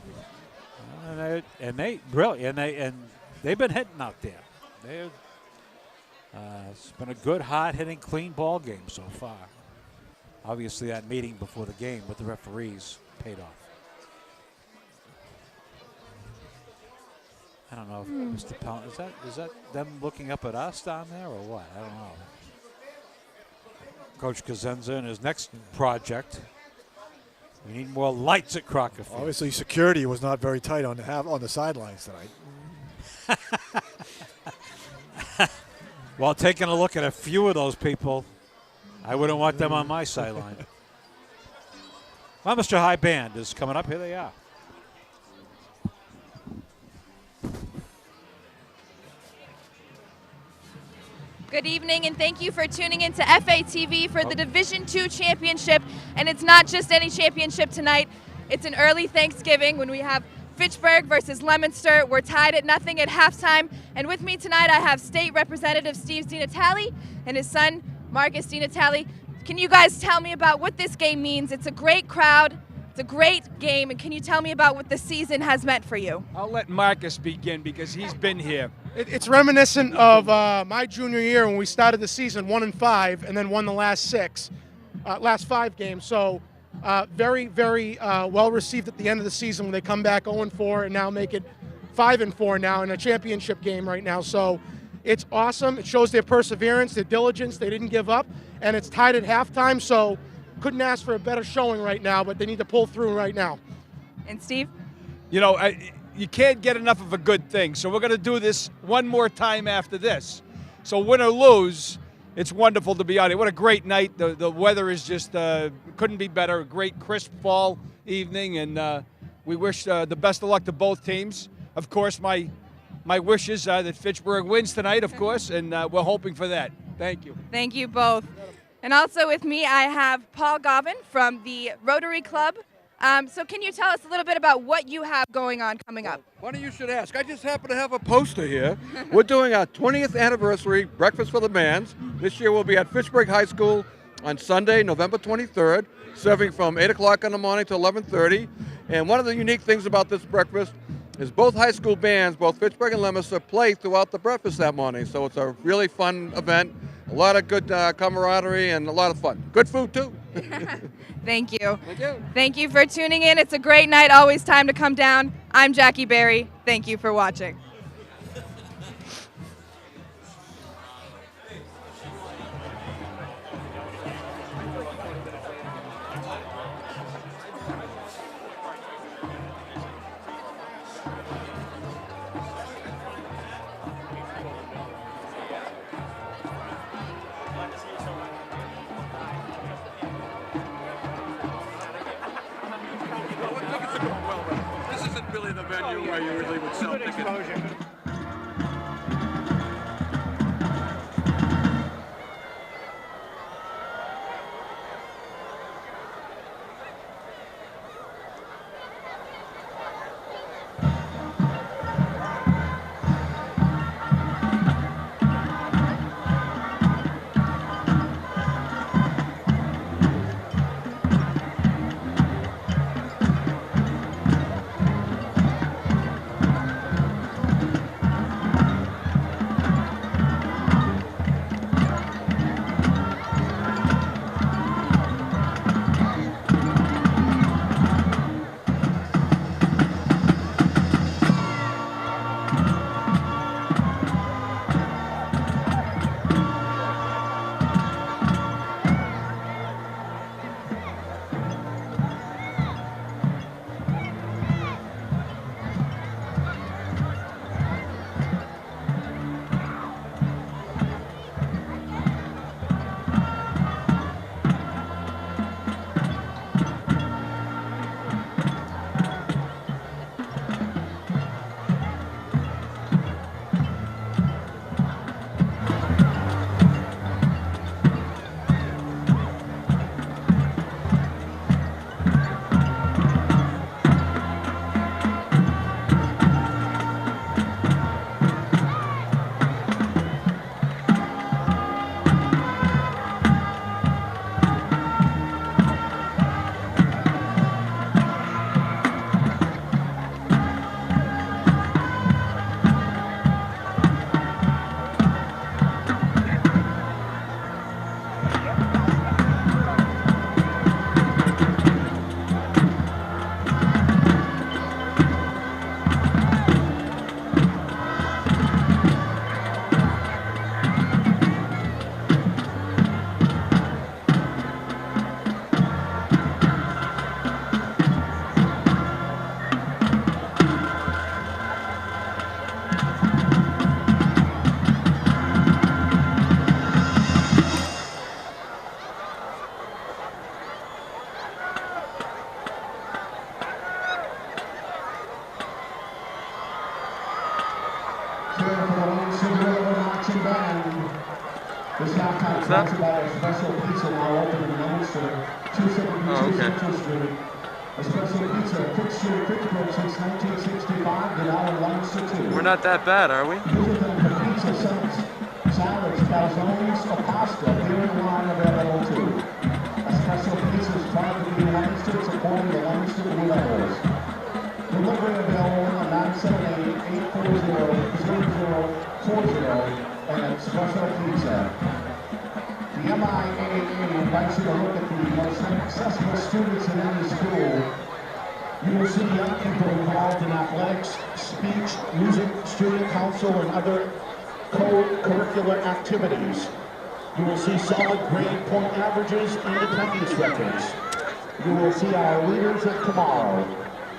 They've been hitting out there. It's been a good, hard-hitting, clean ball game so far. Obviously, that meeting before the game with the referees paid off. I don't know if Mr. Pell, is that them looking up at us down there or what? I don't know. Coach Kazenza and his next project. We need more lights at Crocker Field. Obviously, security was not very tight on the sidelines tonight. Well, taking a look at a few of those people, I wouldn't want them on my sideline. Leominster High Band is coming up. Here they are. Good evening, and thank you for tuning in to FATV for the Division II Championship. And it's not just any championship tonight. It's an early Thanksgiving when we have Fitchburg versus Leominster. We're tied at 0 at halftime. And with me tonight, I have State Representative Steve DiNatale and his son, Marcus DiNatale. Can you guys tell me about what this game means? It's a great crowd. It's a great game. And can you tell me about what the season has meant for you? I'll let Marcus begin because he's been here. It's reminiscent of my junior year when we started the season 1-5 and then won the last 5 games. So very, very well received at the end of the season when they come back 0-4 and now make it 5-4 now in a championship game right now. So it's awesome. It shows their perseverance, their diligence. They didn't give up, and it's tied at halftime. So couldn't ask for a better showing right now, but they need to pull through right now. And Steve? You know, you can't get enough of a good thing. So we're going to do this one more time after this. So win or lose, it's wonderful to be out here. What a great night. The weather is just couldn't be better. A great crisp fall evening, and we wish the best of luck to both teams. Of course, my wish is that Fitchburg wins tonight, of course, and we're hoping for that. Thank you. Thank you both. And also with me, I have Paul Govin from the Rotary Club. So can you tell us a little bit about what you have going on coming up? Funny you should ask. I just happen to have a poster here. We're doing our 20th anniversary breakfast for the Mans. This year we'll be at Fitchburg High School on Sunday, November 23rd, serving from 8 o'clock in the morning to 11:30. And one of the unique things about this breakfast is both high school bands, both Fitchburg and Leominster, play throughout the breakfast that morning. So it's a really fun event. A lot of good camaraderie and a lot of fun. Good food, too. Thank you. Thank you. Thank you for tuning in. It's a great night. Always time to come down. I'm Jackie Berry. Thank you for watching. This isn't really the venue where you really would sell tickets. This halftime is sponsored by Espresso Pizza, now open in Leominster, 272 Central Street. Espresso Pizza, Fitchburg since 1965, and now in Leominster too. We're not that bad, are we? Visit them for pizza, salads, calzones, or pasta, beer and wine available too. Espresso Pizza is proud to be in Leominster, supporting the Leominster Blue Devils. Delivery available on 978-840-0040 and Espresso Pizza. The MIAA invites you to look at the most successful students in any school. You will see young people involved in athletics, speech, music, student council, and other co-curricular activities. You will see solid grade point averages and attendance records. You will see our leaders of tomorrow.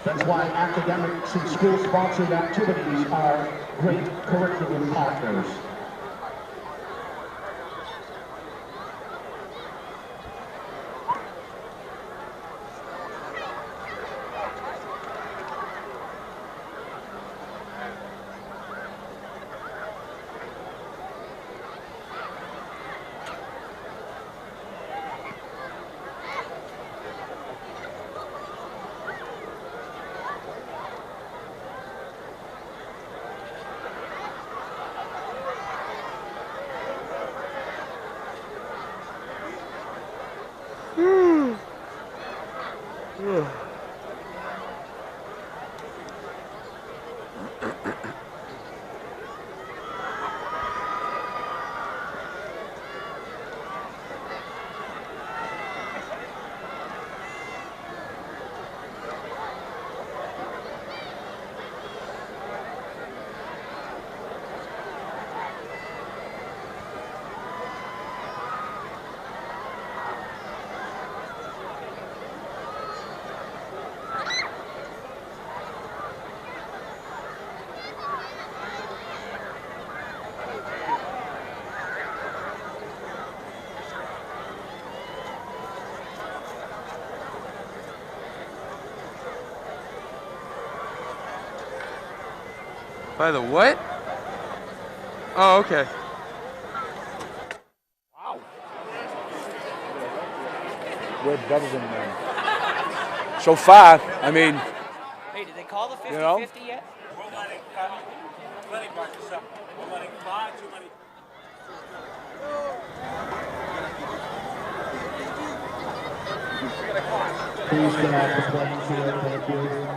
That's why academics and school-sponsored activities are great curriculum partners. By the what? Oh, okay. Wow. We're better than them. So far, I mean. Hey, did they call the 50-50 you know? yet? We're letting plenty practice up. We're letting far too many. Please get off the playing field, thank you.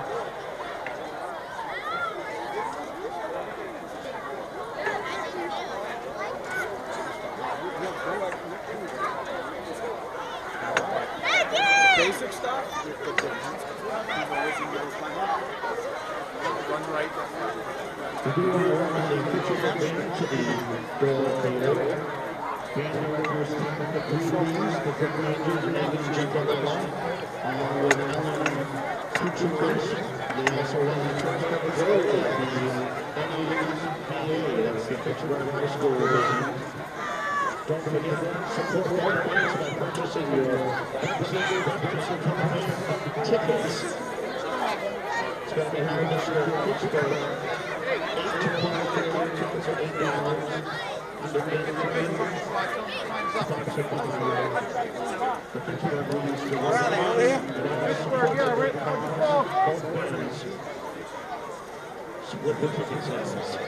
Basic stuff. Run right. The Don't forget, support all fans by purchasing your tickets. It's going to be held this year in Fitchburg. 8 to 5:30, tickets are $8. Under sponsored by the Fitchburg Leominster. Both brands split the ticket sales.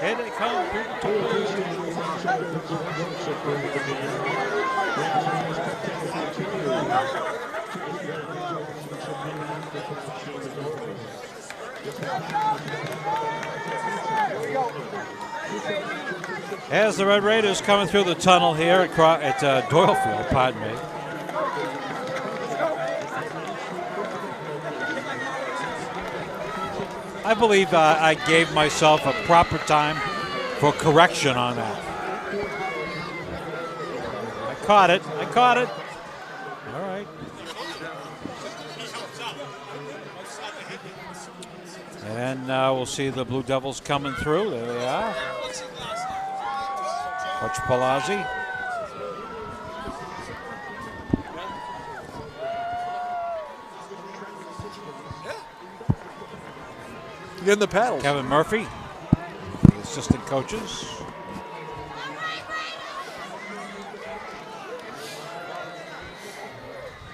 Here they come. As the Red Raiders coming through the tunnel here at Doyle Field, pardon me. I believe I gave myself a proper time for correction on that. I caught it. All right. And we'll see the Blue Devils coming through. There they are. Coach Palazzi. In the paddles. Kevin Murphy, the assistant coaches.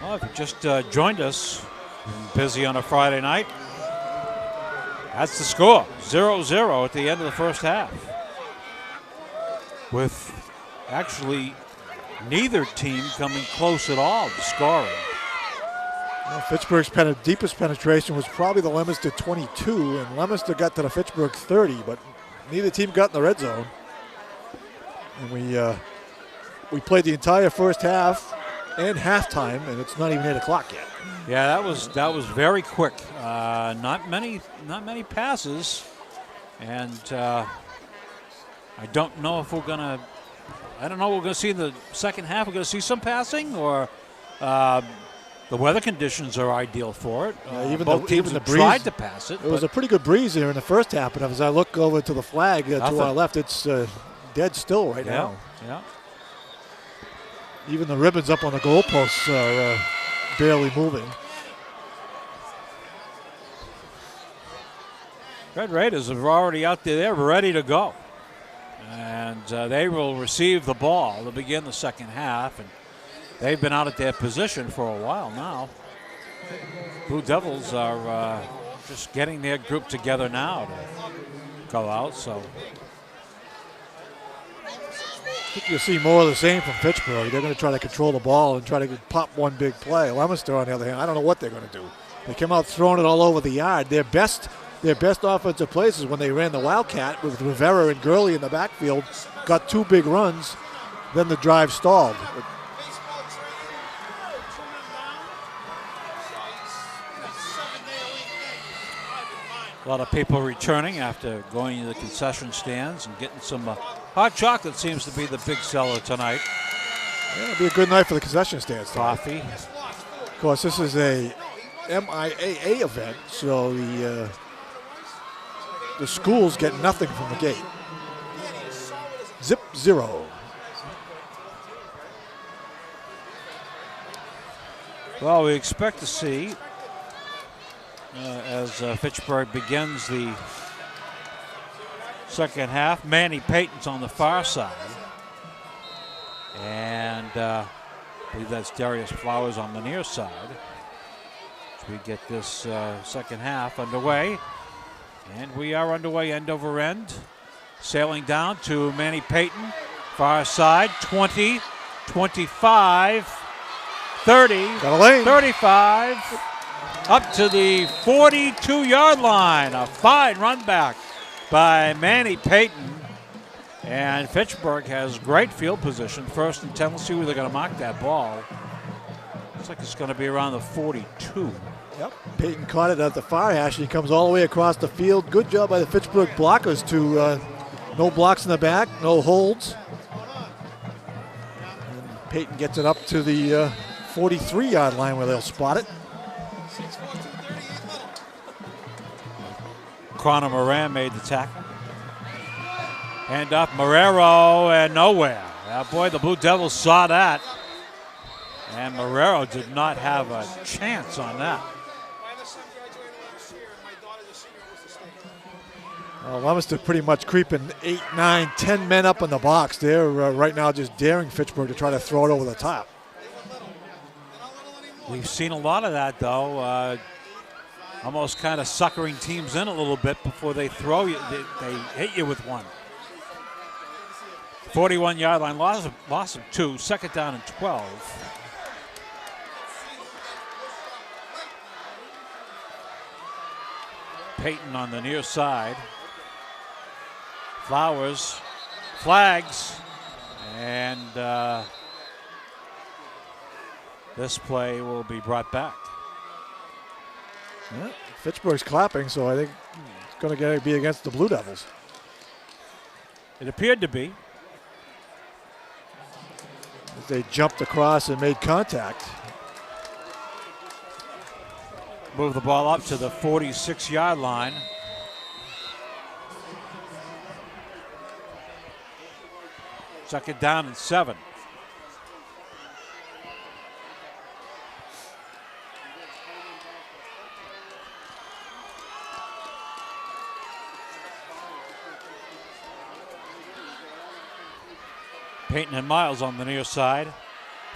Well, if you just joined us, busy on a Friday night, that's the score, 0-0 at the end of the first half. With actually neither team coming close at all to scoring. Well, Fitchburg's deepest penetration was probably the Leominster 22, and Leominster got to the Fitchburg 30, but neither team got in the red zone. And we played the entire first half and halftime, and it's not even 8 o'clock yet. Yeah, that was very quick. Not many passes, and I don't know if we're gonna. I don't know what we're gonna see in the second half. We're gonna see some passing, or the weather conditions are ideal for it. Both teams have tried to pass it. It was a pretty good breeze here in the first half, but as I look over to the flag to our left, it's dead still right now. Yeah. Even the ribbons up on the goalposts are barely moving. Red Raiders are already out there. They're ready to go. And they will receive the ball to begin the second half. And they've been out at their position for a while now. Blue Devils are just getting their group together now to go out. So I think you'll see more of the same from Fitchburg. They're going to try to control the ball and try to pop one big play. Leominster, on the other hand, I don't know what they're going to do. They came out throwing it all over the yard. Their best offensive plays is when they ran the Wildcat with Rivera and Gurley in the backfield, got 2 big runs, then the drive stalled. a lot of people returning after going to the concession stands and getting some hot chocolate seems to be the big seller tonight. Yeah, it'll be a good night for the concession stands tonight. Coffee. Of course, this is a MIAA event, so the schools get nothing from the gate. Zip 0. Well, we expect to see as Fitchburg begins the second half. Manny Payton's on the far side. And I believe that's Darius Flowers on the near side. As we get this second half underway. And we are underway end over end. Sailing down to Manny Payton. Far side, 20, 25, 30, got a lane. 35, up to the 42-yard line. A fine run back by Manny Payton. And Fitchburg has great field position. 1st and 10. We'll see where they're going to mark that ball. Looks like it's going to be around the 42. Yep. Payton caught it at the far hash. He comes all the way across the field. Good job by the Fitchburg blockers to no blocks in the back, no holds. And Payton gets it up to the 43-yard line where they'll spot it. Connor Moran made the tackle. Hand up, Marrero, and nowhere. Boy, the Blue Devils saw that. And Marrero did not have a chance on that. Leominster pretty much creeping 8, 9, 10 men up in the box. They're right now just daring Fitchburg to try to throw it over the top. We've seen a lot of that, though. Almost kind of suckering teams in a little bit before they throw you. They hit you with one. 41-yard line, loss of 2, 2nd down and 12. Payton on the near side. Flowers, flags, and this play will be brought back. Yeah, Fitchburg's clapping, so I think it's going to be against the Blue Devils. It appeared to be. As they jumped across and made contact. Move the ball up to the 46-yard line. Second down and 7. Payton and Miles on the near side.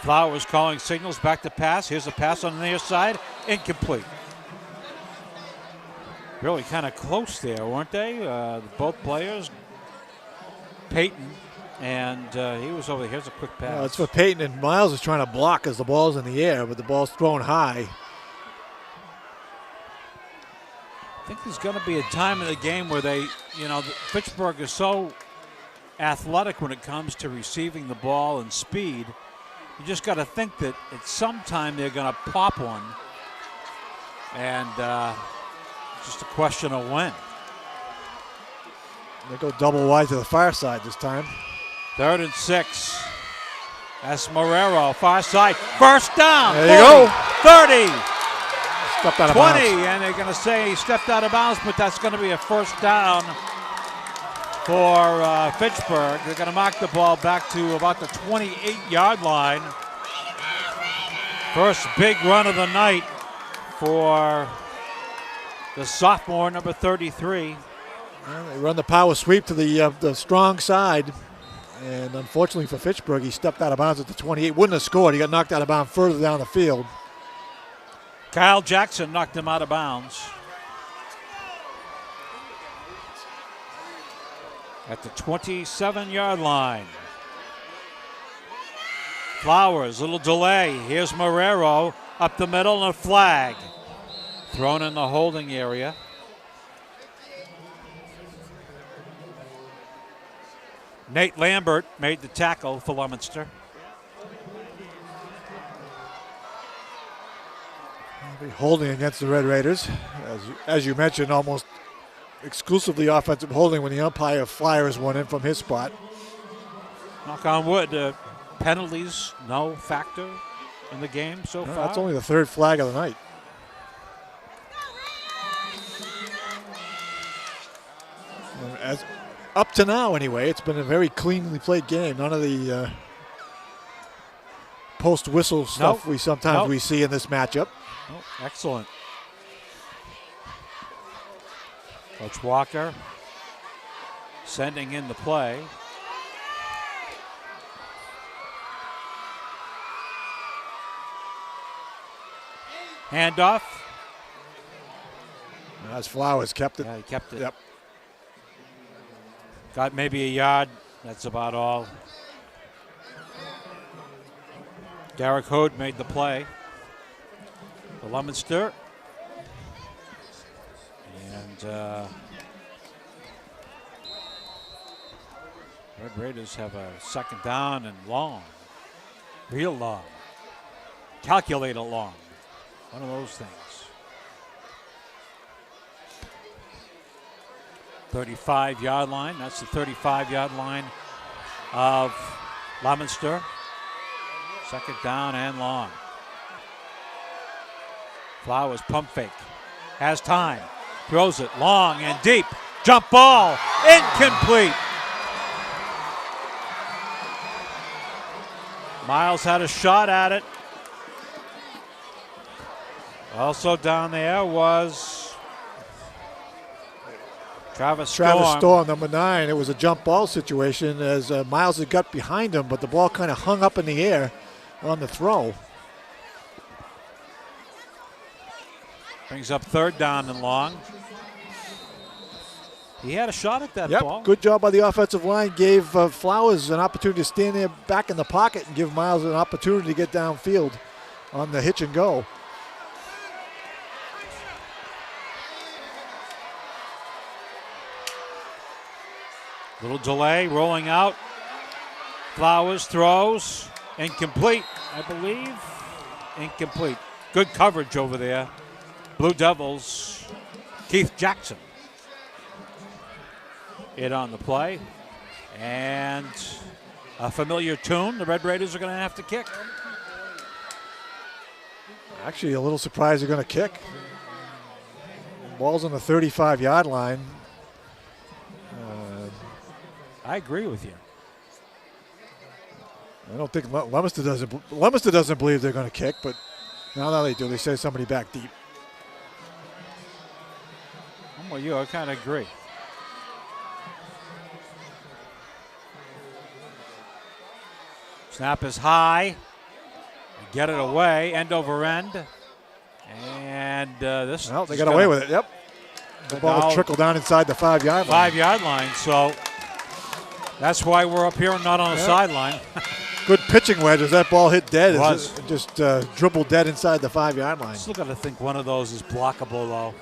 Flowers calling signals, back to pass. Here's a pass on the near side, incomplete. Really kind of close there, weren't they? Both players. Payton and he was over there. Here's a quick pass. Well, it's for Payton, and Miles is trying to block as the ball's in the air, but the ball's thrown high. I think there's going to be a time in the game where they, Fitchburg is so athletic when it comes to receiving the ball and speed. You just got to think that at some time they're going to pop one, and just a question of when. They go double wide to the far side this time. 3rd and 6. That's Marrero, far side. First down. There you 40, go. 30. Stepped out of 20, bounds. and they're going to say he stepped out of bounds, but that's going to be a first down for Fitchburg. They're going to mark the ball back to about the 28-yard line. First big run of the night for the sophomore, number 33. Well, they run the power sweep to the strong side. And unfortunately for Fitchburg, he stepped out of bounds at the 28. Wouldn't have scored. He got knocked out of bounds further down the field. Kyle Jackson knocked him out of bounds. At the 27-yard line. Flowers, little delay. Here's Marrero up the middle and a flag. Thrown in the holding area. Nate Lambert made the tackle for Leominster. Holding against the Red Raiders. As you mentioned, almost exclusively offensive holding when the umpire fires one in from his spot. Knock on wood, penalties, no factor in the game so far. That's only the third flag of the night. As up to now, anyway, it's been a very cleanly played game. None of the post-whistle stuff we sometimes see in this matchup. Oh, excellent. Coach Walker sending in the play. Handoff. As Flowers kept it. Yeah, he kept it. Yep. Got maybe a yard. That's about all. Derek Hood made the play for Leominster. And Red Raiders have a second down and long. Real long. Calculated long. One of those things. 35-yard line. That's the 35-yard line of Leominster. Second down and long. Flowers pump fake. Has time. Throws it long and deep. Jump ball. Incomplete. Miles had a shot at it. Also down there was Travis Storm, number 9. It was a jump ball situation as Miles had got behind him, but the ball kind of hung up in the air on the throw. Brings up third down and long. He had a shot at that ball. Good job by the offensive line. Gave Flowers an opportunity to stand there back in the pocket and give Miles an opportunity to get downfield on the hitch and go. Little delay, rolling out. Flowers throws. Incomplete, I believe. Incomplete. Good coverage over there. Blue Devils, Keith Jackson. It on the play. And a familiar tune. The Red Raiders are going to have to kick. Actually, a little surprised they're going to kick. Ball's on the 35-yard line. I agree with you. I don't think Leominster doesn't believe they're going to kick, but now they do. They send somebody back deep. I'm with you. I kind of agree. Snap is high. Get it away, end over end. And this. Well, they got away with it. Yep. The ball trickled down inside the 5-yard line. 5-yard line. So that's why we're up here and not on the sideline. Good pitching wedge as that ball hit dead. It was. It just dribbled dead inside the 5-yard line. Still got to think one of those is blockable, though.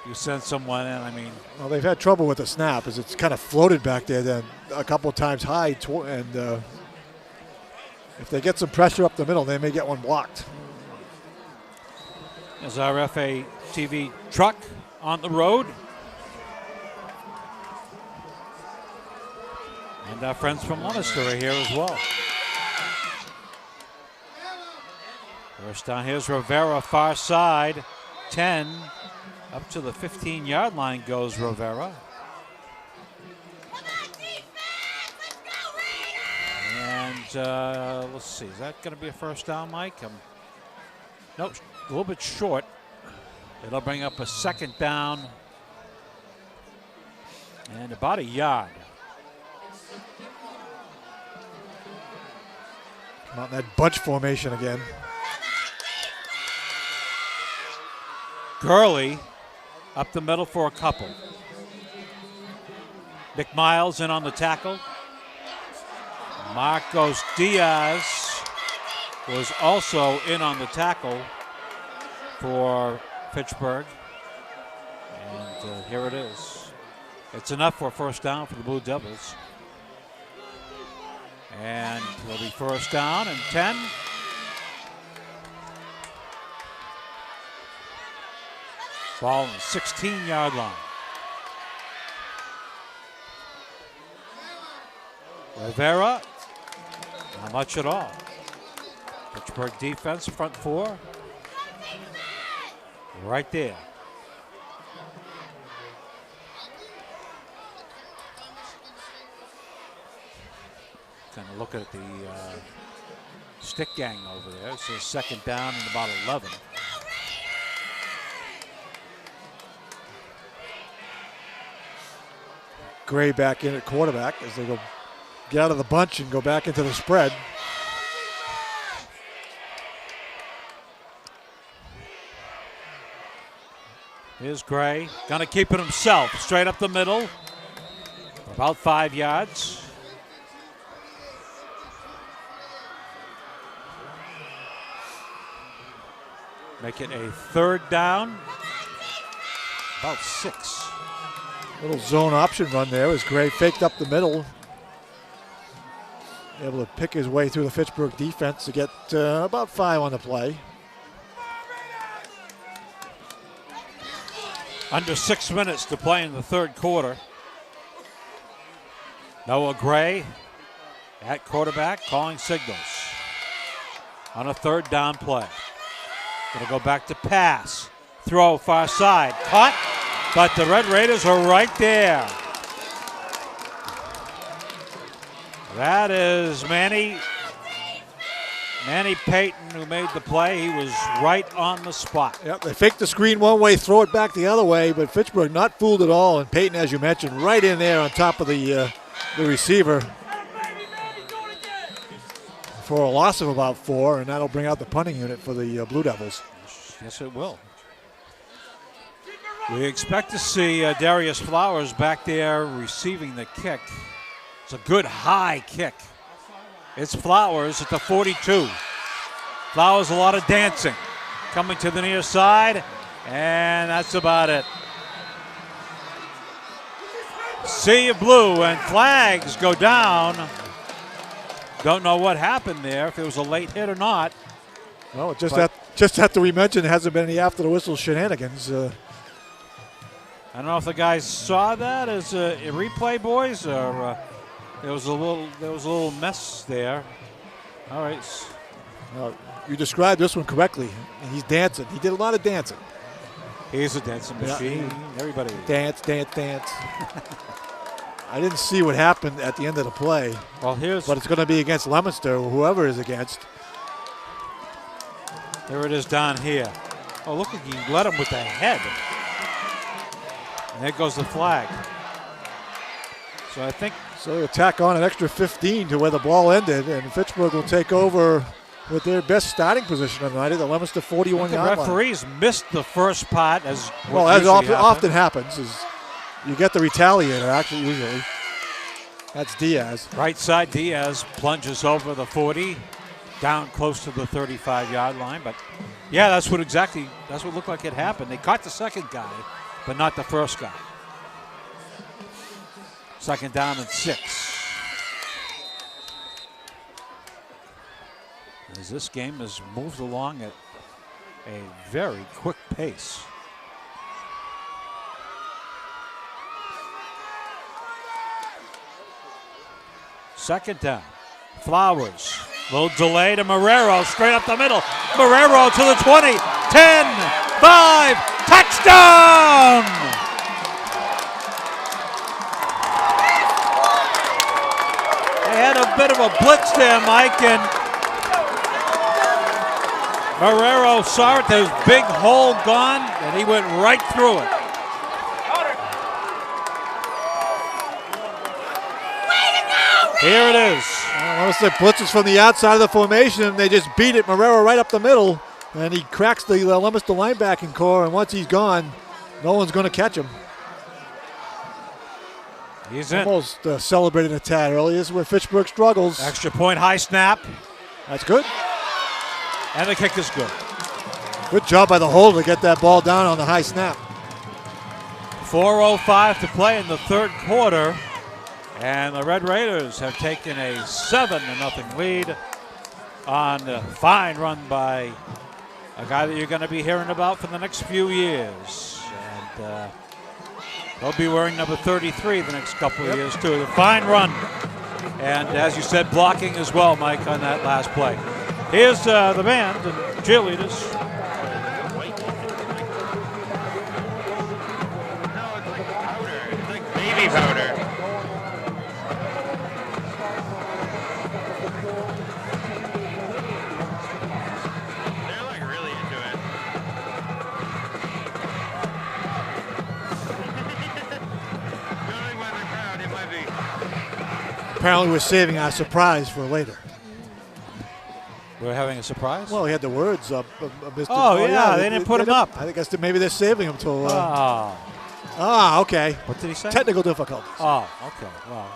You send someone in, I mean. Well, they've had trouble with the snap as it's kind of floated back there then a couple of times high. And if they get some pressure up the middle, they may get one blocked. There's our FATV truck on the road. And our friends from Leominster are here as well. First down, here's Rivera, far side, 10. Up to the 15-yard line goes Rivera. And let's see, is that going to be a first down, Mike? Nope, a little bit short. It'll bring up a second down and about a yard. Come out in that bunch formation again. Gurley up the middle for a couple. McMiles in on the tackle. Marcos Diaz was also in on the tackle for Fitchburg. And here it is. It's enough for a first down for the Blue Devils. And it'll be first down and 10. Ball on the 16-yard line. Rivera, not much at all. Pittsburgh defense, front four. Right there. Kind of looking at the stick gang over there. It says second down and about 11. Gray back in at quarterback as they go get out of the bunch and go back into the spread. Here's Gray, gonna keep it himself, straight up the middle, about 5 yards. Make it a third down, about 6. Little zone option run there as Gray faked up the middle. Able to pick his way through the Fitchburg defense to get about 5 on the play. Under 6 minutes to play in the third quarter. Noah Gray at quarterback calling signals on a third down play. Gonna go back to pass. Throw far side. Caught, but the Red Raiders are right there. That is Manny Payton who made the play. He was right on the spot. Yep, they fake the screen one way, throw it back the other way, but Fitchburg not fooled at all. And Payton, as you mentioned, right in there on top of the receiver for a loss of about 4, and that'll bring out the punting unit for the Blue Devils. Yes, it will. We expect to see Darius Flowers back there receiving the kick. It's a good high kick. It's Flowers at the 42. Flowers a lot of dancing. Coming to the near side, and that's about it. Sea of blue, and flags go down. Don't know what happened there, if it was a late hit or not. Well, just after we mentioned, there hasn't been any after the whistle shenanigans. I don't know if the guys saw that as a replay, boys, or there was a little mess there. All right. You described this one correctly. He's dancing. He did a lot of dancing. He's a dancing machine. Yeah. Everybody. Dance. I didn't see what happened at the end of the play. Well, but it's going to be against Leominster, or whoever is against. There it is down here. Oh, look, he led him with the head. And there goes the flag. So I think. So they'll tack on an extra 15 to where the ball ended, and Fitchburg will take over with their best starting position of the night at the Leominster 41-yard line. The referees missed the first pot, as often happens, is you get the retaliator, actually, usually. That's Diaz. Right side, Diaz plunges over the 40, down close to the 35-yard line. But, yeah, that's what looked like it happened. They caught the second guy, but not the first guy. Second down and 6. As this game has moved along at a very quick pace. Second down. Flowers. Little delay to Marrero. Straight up the middle. Marrero to the 20. 10. 5. Touchdown! They had a bit of a blitz there, Mike, and Marrero saw it. There was a big hole gone, and he went right through it. Here it is. Notice the blitzes from the outside of the formation, and they just beat it. Marrero right up the middle. And he cracks the Leominster linebacking core, and once he's gone, no one's going to catch him. He's in. Almost celebrating a tad early. This is where Fitchburg struggles. Extra point, high snap. That's good. And the kick is good. Good job by the holder to get that ball down on the high snap. 4:05 to play in the third quarter. And the Red Raiders have taken a 7-0 lead on a fine run by a guy that you're going to be hearing about for the next few years. And he'll be wearing number 33 the next couple of years, too. A fine run. And as you said, blocking as well, Mike, on that last play. Here's the band and cheerleaders. Baby powder. They're like really into it. Going by the crowd, it might be. Apparently we're saving our surprise for later. We're having a surprise? Well, he had the words up. Oh, yeah, they didn't put them up. I guess maybe they're saving them till... Oh. Okay. What did he say? Technical difficulties. Oh, okay. Well,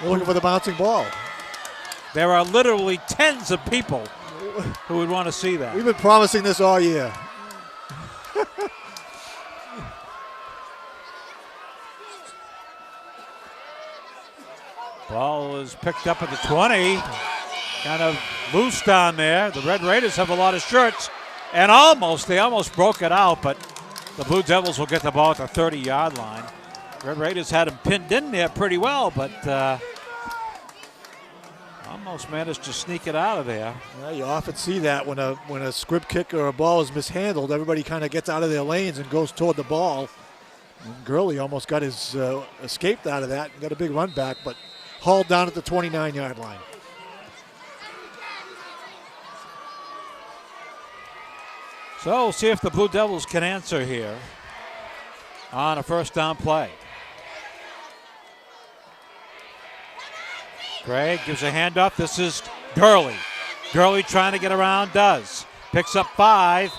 we're looking for the bouncing ball. there are literally tens of people who would want to see that. We've been promising this all year. Ball is picked up at the 20. Kind of loose down there. The Red Raiders have a lot of shirts. And they almost broke it out, but the Blue Devils will get the ball at the 30-yard line. Red Raiders had him pinned in there pretty well, but almost managed to sneak it out of there. Yeah, you often see that when a squib kick or a ball is mishandled, everybody kind of gets out of their lanes and goes toward the ball. And Gurley almost got his escaped out of that and got a big run back, but hauled down at the 29-yard line. So we'll see if the Blue Devils can answer here on a first down play. Gregg gives a handoff. This is Gurley. Gurley trying to get around, does. Picks up 5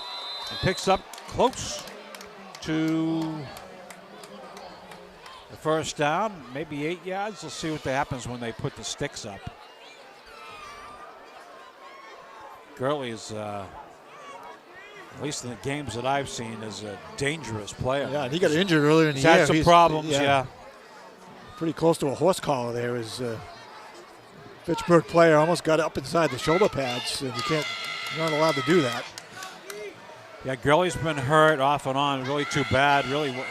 and picks up close to the first down, maybe 8 yards. We'll see what happens when they put the sticks up. Gurley is, at least in the games that I've seen, is a dangerous player. Yeah, and he got injured earlier in the He's year. had some problems, yeah. Pretty close to a horse collar there. His Fitchburg player almost got up inside the shoulder pads, and you're not allowed to do that. Yeah, Gurley's been hurt off and on, really too bad, really an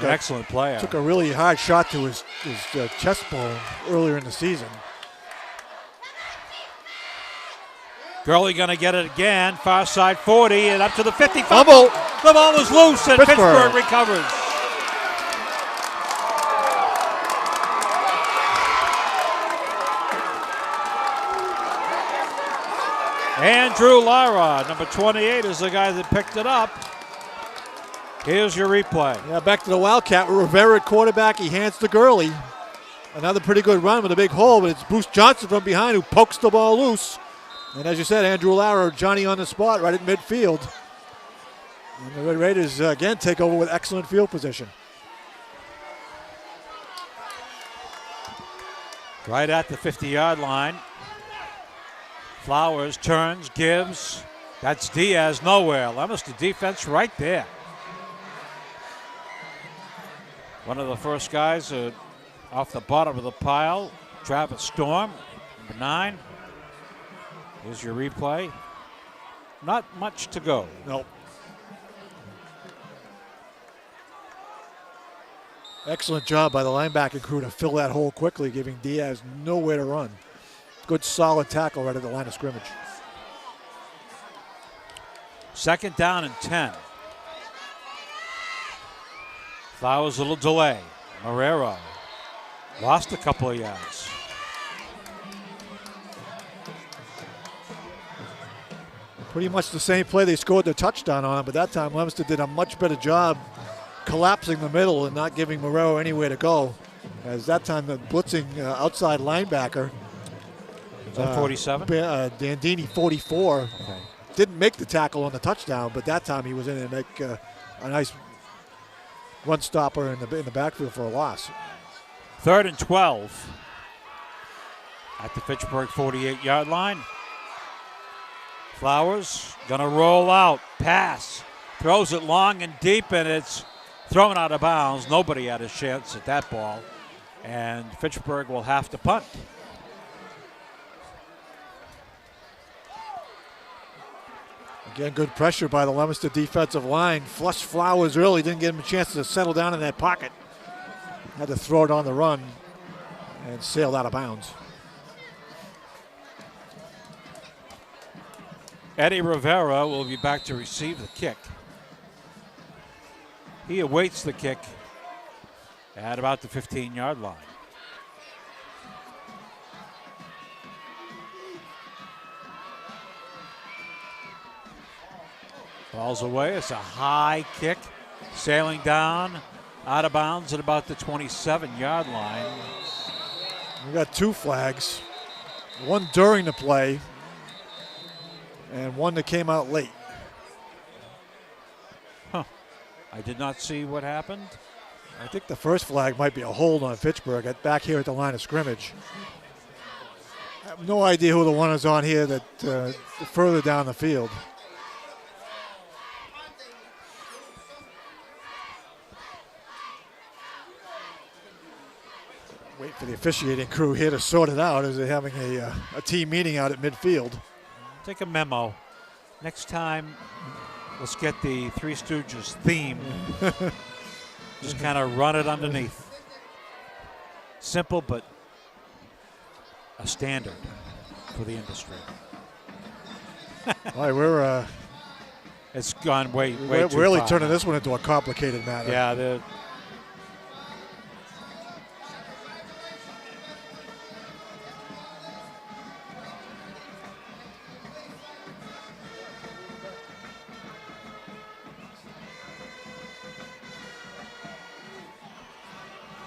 excellent player. Took a really hard shot to his chest bone earlier in the season. Gurley going to get it again, far side 40 and up to the 50. Fumble. The ball was loose and Pittsburgh recovers. Andrew Lara, number 28, is the guy that picked it up. Here's your replay. Yeah, back to the Wildcat. Rivera at quarterback. He hands to Gurley. Another pretty good run with a big hole, but it's Bruce Johnson from behind who pokes the ball loose. And as you said, Andrew Lara, Johnny on the spot right at midfield. And the Red Raiders again take over with excellent field position. Right at the 50-yard line. Flowers turns, gives. That's Diaz nowhere. Leominster defense right there. One of the first guys off the bottom of the pile, Travis Storm, number 9. Here's your replay. Not much to go. Nope. Excellent job by the linebacking crew to fill that hole quickly, giving Diaz nowhere to run. Good solid tackle right at the line of scrimmage. Second down and 10. Flowers a little delay. Marrero lost a couple of yards. Pretty much the same play they scored the touchdown on, but that time Leominster did a much better job collapsing the middle and not giving Marrero anywhere to go. As that time the blitzing outside linebacker Is that 47? Dandini, 44. Okay. Didn't make the tackle on the touchdown, but that time he was in there to make a nice run stopper in the backfield for a loss. 3rd and 12 at the Fitchburg 48-yard line. Flowers gonna roll out, pass, throws it long and deep, and it's thrown out of bounds. Nobody had a chance at that ball, and Fitchburg will have to punt. Again, good pressure by the Leominster defensive line. Flushed Flowers early, didn't give him a chance to settle down in that pocket. Had to throw it on the run and sailed out of bounds. Eddie Rivera will be back to receive the kick. He awaits the kick at about the 15-yard line. Ball's away. It's a high kick, sailing down, out of bounds at about the 27-yard line. We got 2 flags, one during the play and one that came out late. Huh. I did not see what happened. I think the first flag might be a hold on Fitchburg back here at the line of scrimmage. I have no idea who the one is on here that further down the field. Wait for the officiating crew here to sort it out as they're having a team meeting out at midfield. Take a memo. Next time, let's get the Three Stooges theme. Just kind of run it underneath. Simple, but a standard for the industry. All right, we're it's gone way we're too really far turning now. this one into a complicated matter. Yeah,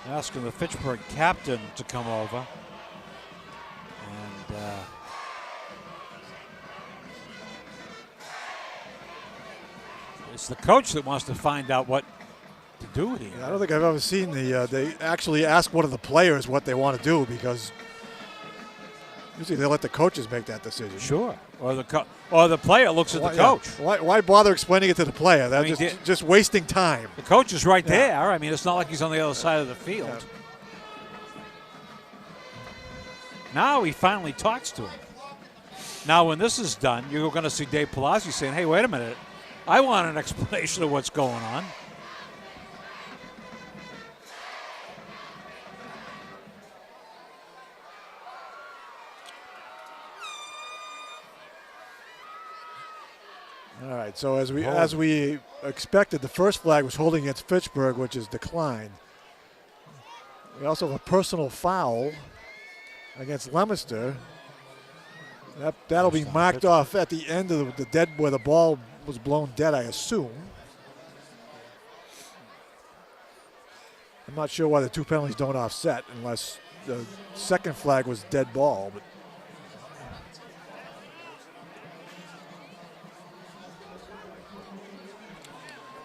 asking the Fitchburg captain to come over. And it's the coach that wants to find out what to do here. I don't think I've ever seen they actually ask one of the players what they want to do, because usually they let the coaches make that decision. Sure. Or the player looks at the coach. Yeah. Why bother explaining it to the player? That's just wasting time. The coach is right there. I mean, it's not like he's on the other side of the field. Yeah. Now he finally talks to him. Now, when this is done, you're going to see Dave Palazzi saying, hey, wait a minute. I want an explanation of what's going on. All right, so as we expected, the first flag was holding against Fitchburg, which is declined. We also have a personal foul against Leominster. That'll be marked off at the end of the dead, where the ball was blown dead, I assume. I'm not sure why the 2 penalties don't offset unless the second flag was dead ball. But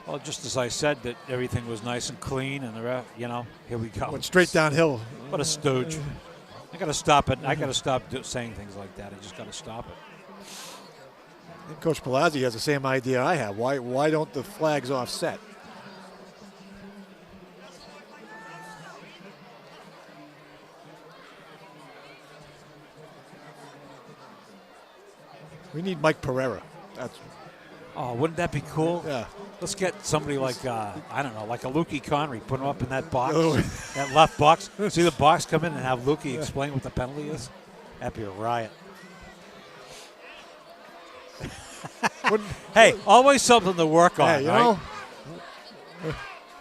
well, just as I said that everything was nice and clean, and the ref, here we go. Went straight downhill. What a stooge. I got to stop it. I got to stop saying things like that. I just got to stop it. I think Coach Palazzi has the same idea I have. Why don't the flags offset? We need Mike Pereira. Oh, wouldn't that be cool? Yeah. Let's get somebody like, I don't know, like a Lukey Connery, put him up in that box, Oh. that left box. See the box come in and have Lukey explain what the penalty is? That'd be a riot. Hey, always something to work on, Hey, you right? know.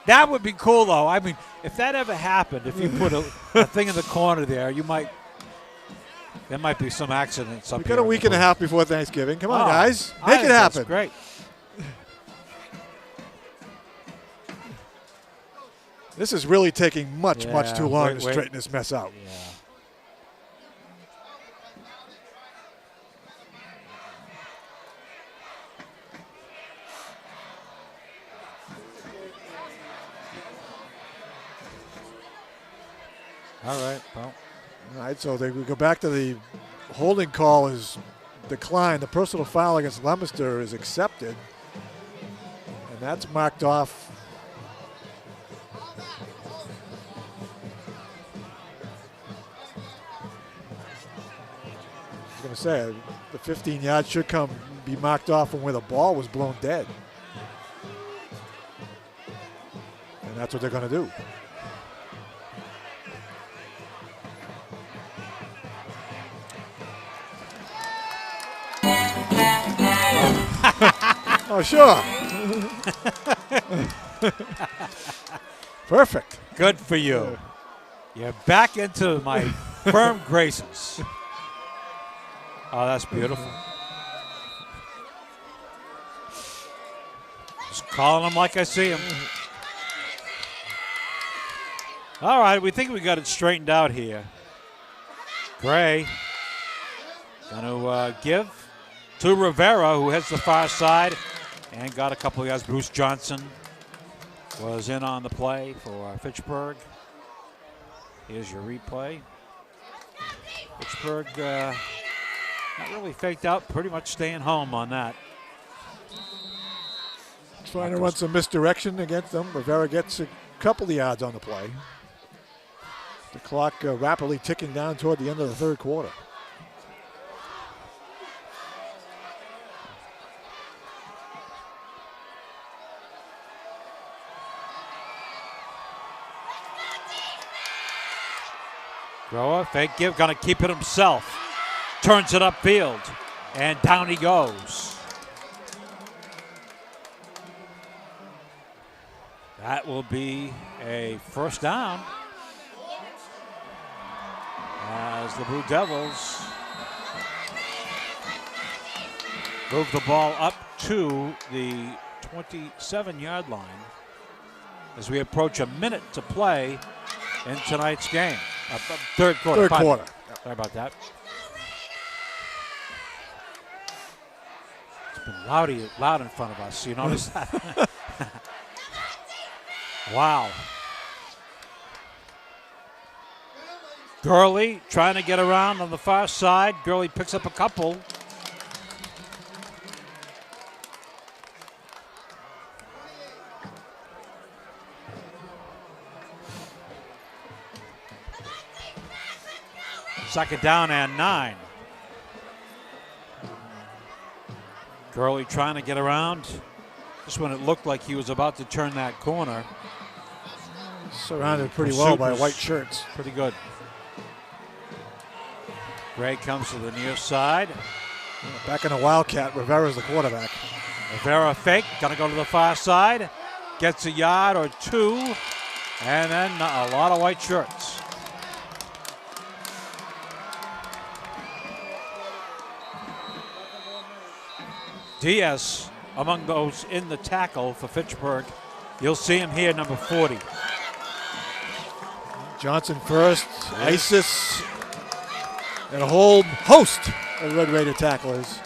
That would be cool, though. I mean, if that ever happened, if you put a thing in the corner there, there might be some accidents up We here. got a week and a half before Thanksgiving. Come on, guys. I Make think it happen. That's great. This is really taking much Yeah, too long to wait. straighten this mess out. Yeah. All right. Well. All right, so we go back to the holding call is declined. The personal foul against Leominster is accepted. And that's marked off. I was going to say, the 15 yards should be marked off from where the ball was blown dead. And that's what they're going to do. Oh, sure. Perfect. Good for you. You're back into my firm graces. Oh, that's beautiful. Just calling him like I see him. All right, we think we got it straightened out here. Gray going to give to Rivera, who heads the far side and got a couple of guys. Bruce Johnson was in on the play for Fitchburg. Here's your replay. Fitchburg not really faked out, pretty much staying home on that. Trying to run some misdirection against them. Rivera gets a couple of yards on the play. The clock rapidly ticking down toward the end of the third quarter. Grower, fake give, gonna keep it himself. Turns it upfield, and down he goes. That will be a first down as the Blue Devils move the ball up to the 27-yard line as we approach a minute to play in tonight's game. Third quarter. Third quarter. Sorry about that. It's been loud in front of us. You notice that? Wow. Gurley trying to get around on the far side. Gurley picks up a couple. Second down and 9. Gurley trying to get around. Just when it looked like he was about to turn that corner. Surrounded pretty well by white shirts. Pretty good. Gray comes to the near side. Back in the Wildcat, Rivera's the quarterback. Rivera fake, gonna go to the far side. Gets a yard or two. And then a lot of white shirts. Diaz among those in the tackle for Fitchburg. You'll see him here, number 40. Johnson first, Isis, and a whole host of Red Raider tacklers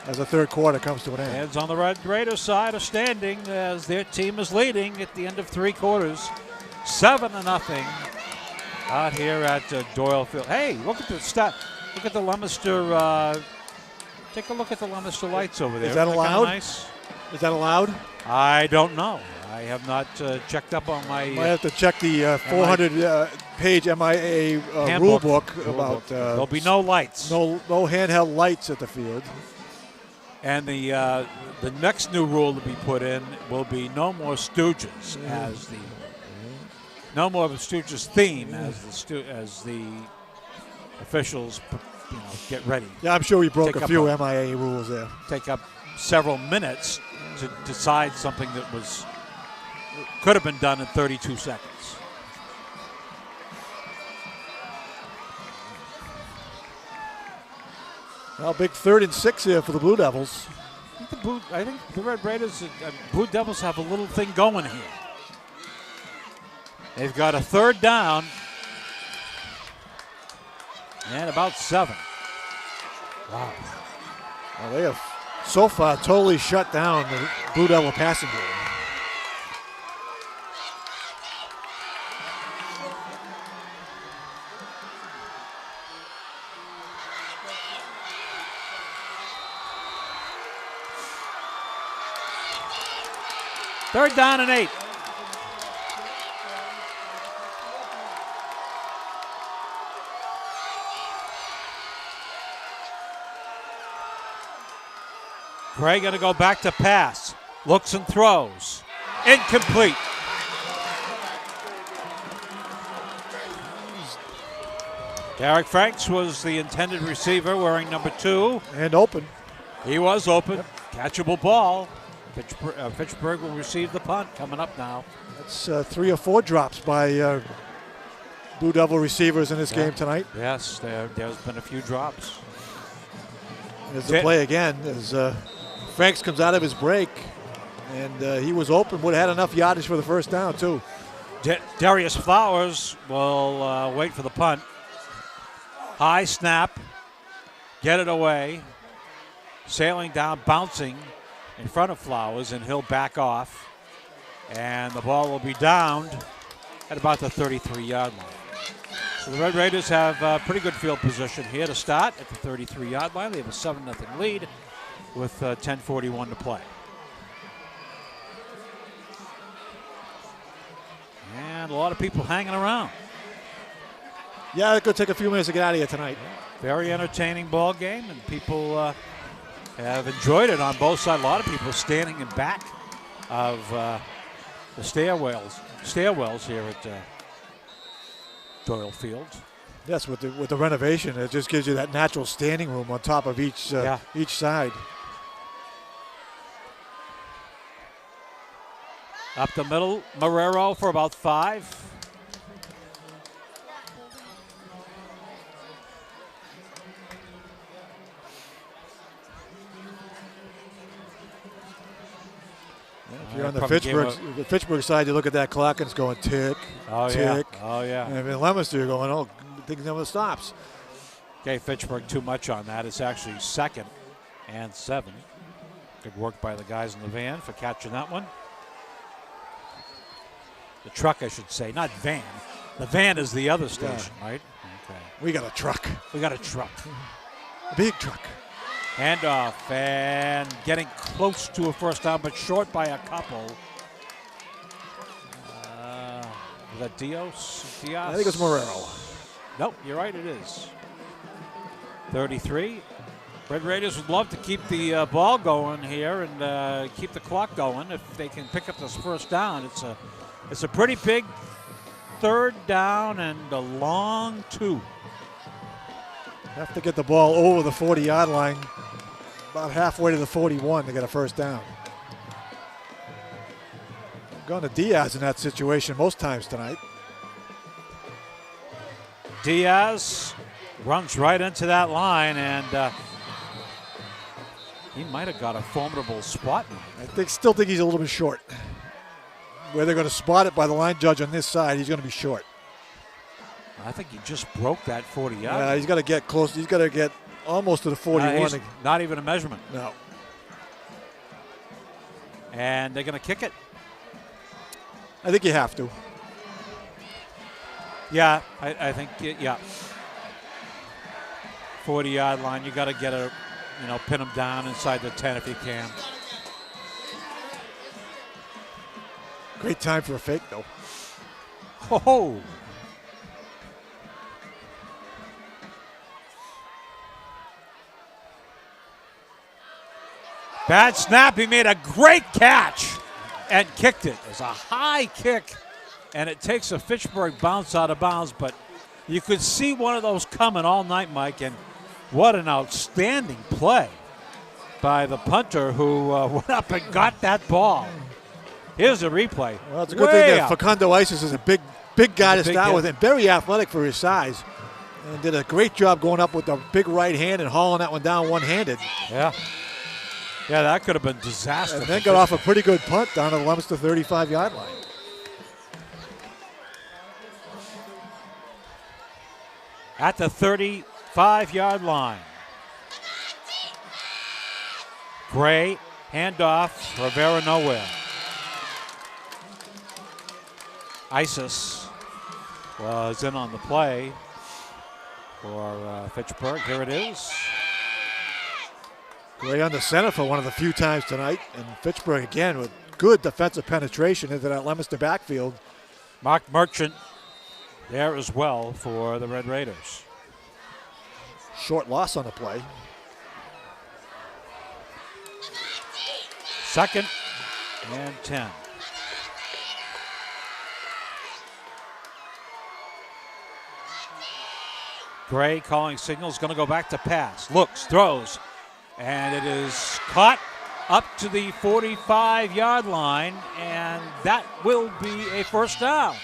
as the third quarter comes to an end. Fans on the Red Raider side are standing as their team is leading at the end of 3 quarters. 7-0 out here at Doyle Field. Hey, look at the stat. Look at the Leominster. Take a look at the Leominster lights over there. Is that allowed? Nice? Is that allowed? I don't know. I have not checked up on my. Might have to check the 400-page MIA rule book about. There'll be no lights. No handheld lights at the field. And the next new rule to be put in will be no more Stooges as the no more of a Stooges theme as the officials get ready. Yeah, I'm sure we broke a few MIA rules there. Take up several minutes to decide something that could have been done in 32 seconds. Well, big 3rd and 6 here for the Blue Devils. I think the Red Raiders, Blue Devils have a little thing going here. They've got a 3rd down and about 7. Wow. Well, they have so far totally shut down the Blue Devil passing game. 3rd down and 8. Gray going to go back to pass. Looks and throws. Incomplete. Derek Franks was the intended receiver wearing number 2. And open. He was open. Yep. Catchable ball. Fitchburg will receive the punt coming up now. That's 3 or 4 drops by Blue Devil receivers in this game tonight. Yes, there's been a few drops. There's the play again as Franks comes out of his break, and he was open. Would have had enough yardage for the 1st down, too. Darius Flowers will wait for the punt. High snap. Get it away. Sailing down, bouncing in front of Flowers, and he'll back off. And the ball will be downed at about the 33-yard line. So the Red Raiders have pretty good field position here to start at the 33-yard line. They have a 7-0 lead with 10:41 to play. And a lot of people hanging around. Yeah, it's going to take a few minutes to get out of here tonight. Very entertaining ball game, and people have enjoyed it on both sides. A lot of people standing in back of the stairwells here at Doyle Field. Yes, with the renovation, it just gives you that natural standing room on top of each side. Up the middle, Marrero for about 5. If you're on the Fitchburg side, you look at that clock and it's going tick, tick. Oh, yeah. And in Leominster, you're going, oh, things never stops. Okay, Fitchburg too much on that. It's actually 2nd and 7. Good work by the guys in the van for catching that one. The truck, I should say, not van. The van is the other station, right? Okay. We got a truck. We got a truck. A big truck. Handoff and getting close to a 1st down, but short by a couple. Was that Diaz? I think it's Marrero. Nope, you're right, it is. 33. Red Raiders would love to keep the ball going here and keep the clock going. If they can pick up this 1st down, it's a pretty big 3rd down and a long 2. Have to get the ball over the 40-yard line, about halfway to the 41 to get a 1st down. Going to Diaz in that situation most times tonight. Diaz runs right into that line, and he might have got a formidable spot. Still think he's a little bit short. Where they're going to spot it by the line judge on this side, he's going to be short. I think he just broke that 40-yard. Yeah, he's got to get close. He's got to get almost to the 41. Not even a measurement. No. And they're going to kick it. I think you have to. Yeah, I think, yeah. 40-yard line, you got to get pin him down inside the 10 if you can. Great time for a fake, though. Oh. Bad snap. He made a great catch and kicked it. It's a high kick, and it takes a Fitchburg bounce out of bounds, but you could see one of those coming all night, Mike, and what an outstanding play by the punter who went up and got that ball. Here's a replay. Well, it's a good thing that Facundo Isis is a big guy to start with and very athletic for his size. And did a great job going up with the big right hand and hauling that one down one-handed. Yeah. Yeah, that could have been disastrous. And then got off a pretty good punt down to the Leominster 35-yard line. At the 35-yard line. Gray, handoff, Rivera nowhere. Isis was in on the play for Fitchburg. Here it is. Gray under center for one of the few times tonight. And Fitchburg again with good defensive penetration into that Leominster backfield. Mark Merchant there as well for the Red Raiders. Short loss on the play. 2nd and 10. Gray calling signals, going to go back to pass. Looks, throws, and it is caught up to the 45-yard line, and that will be a first down.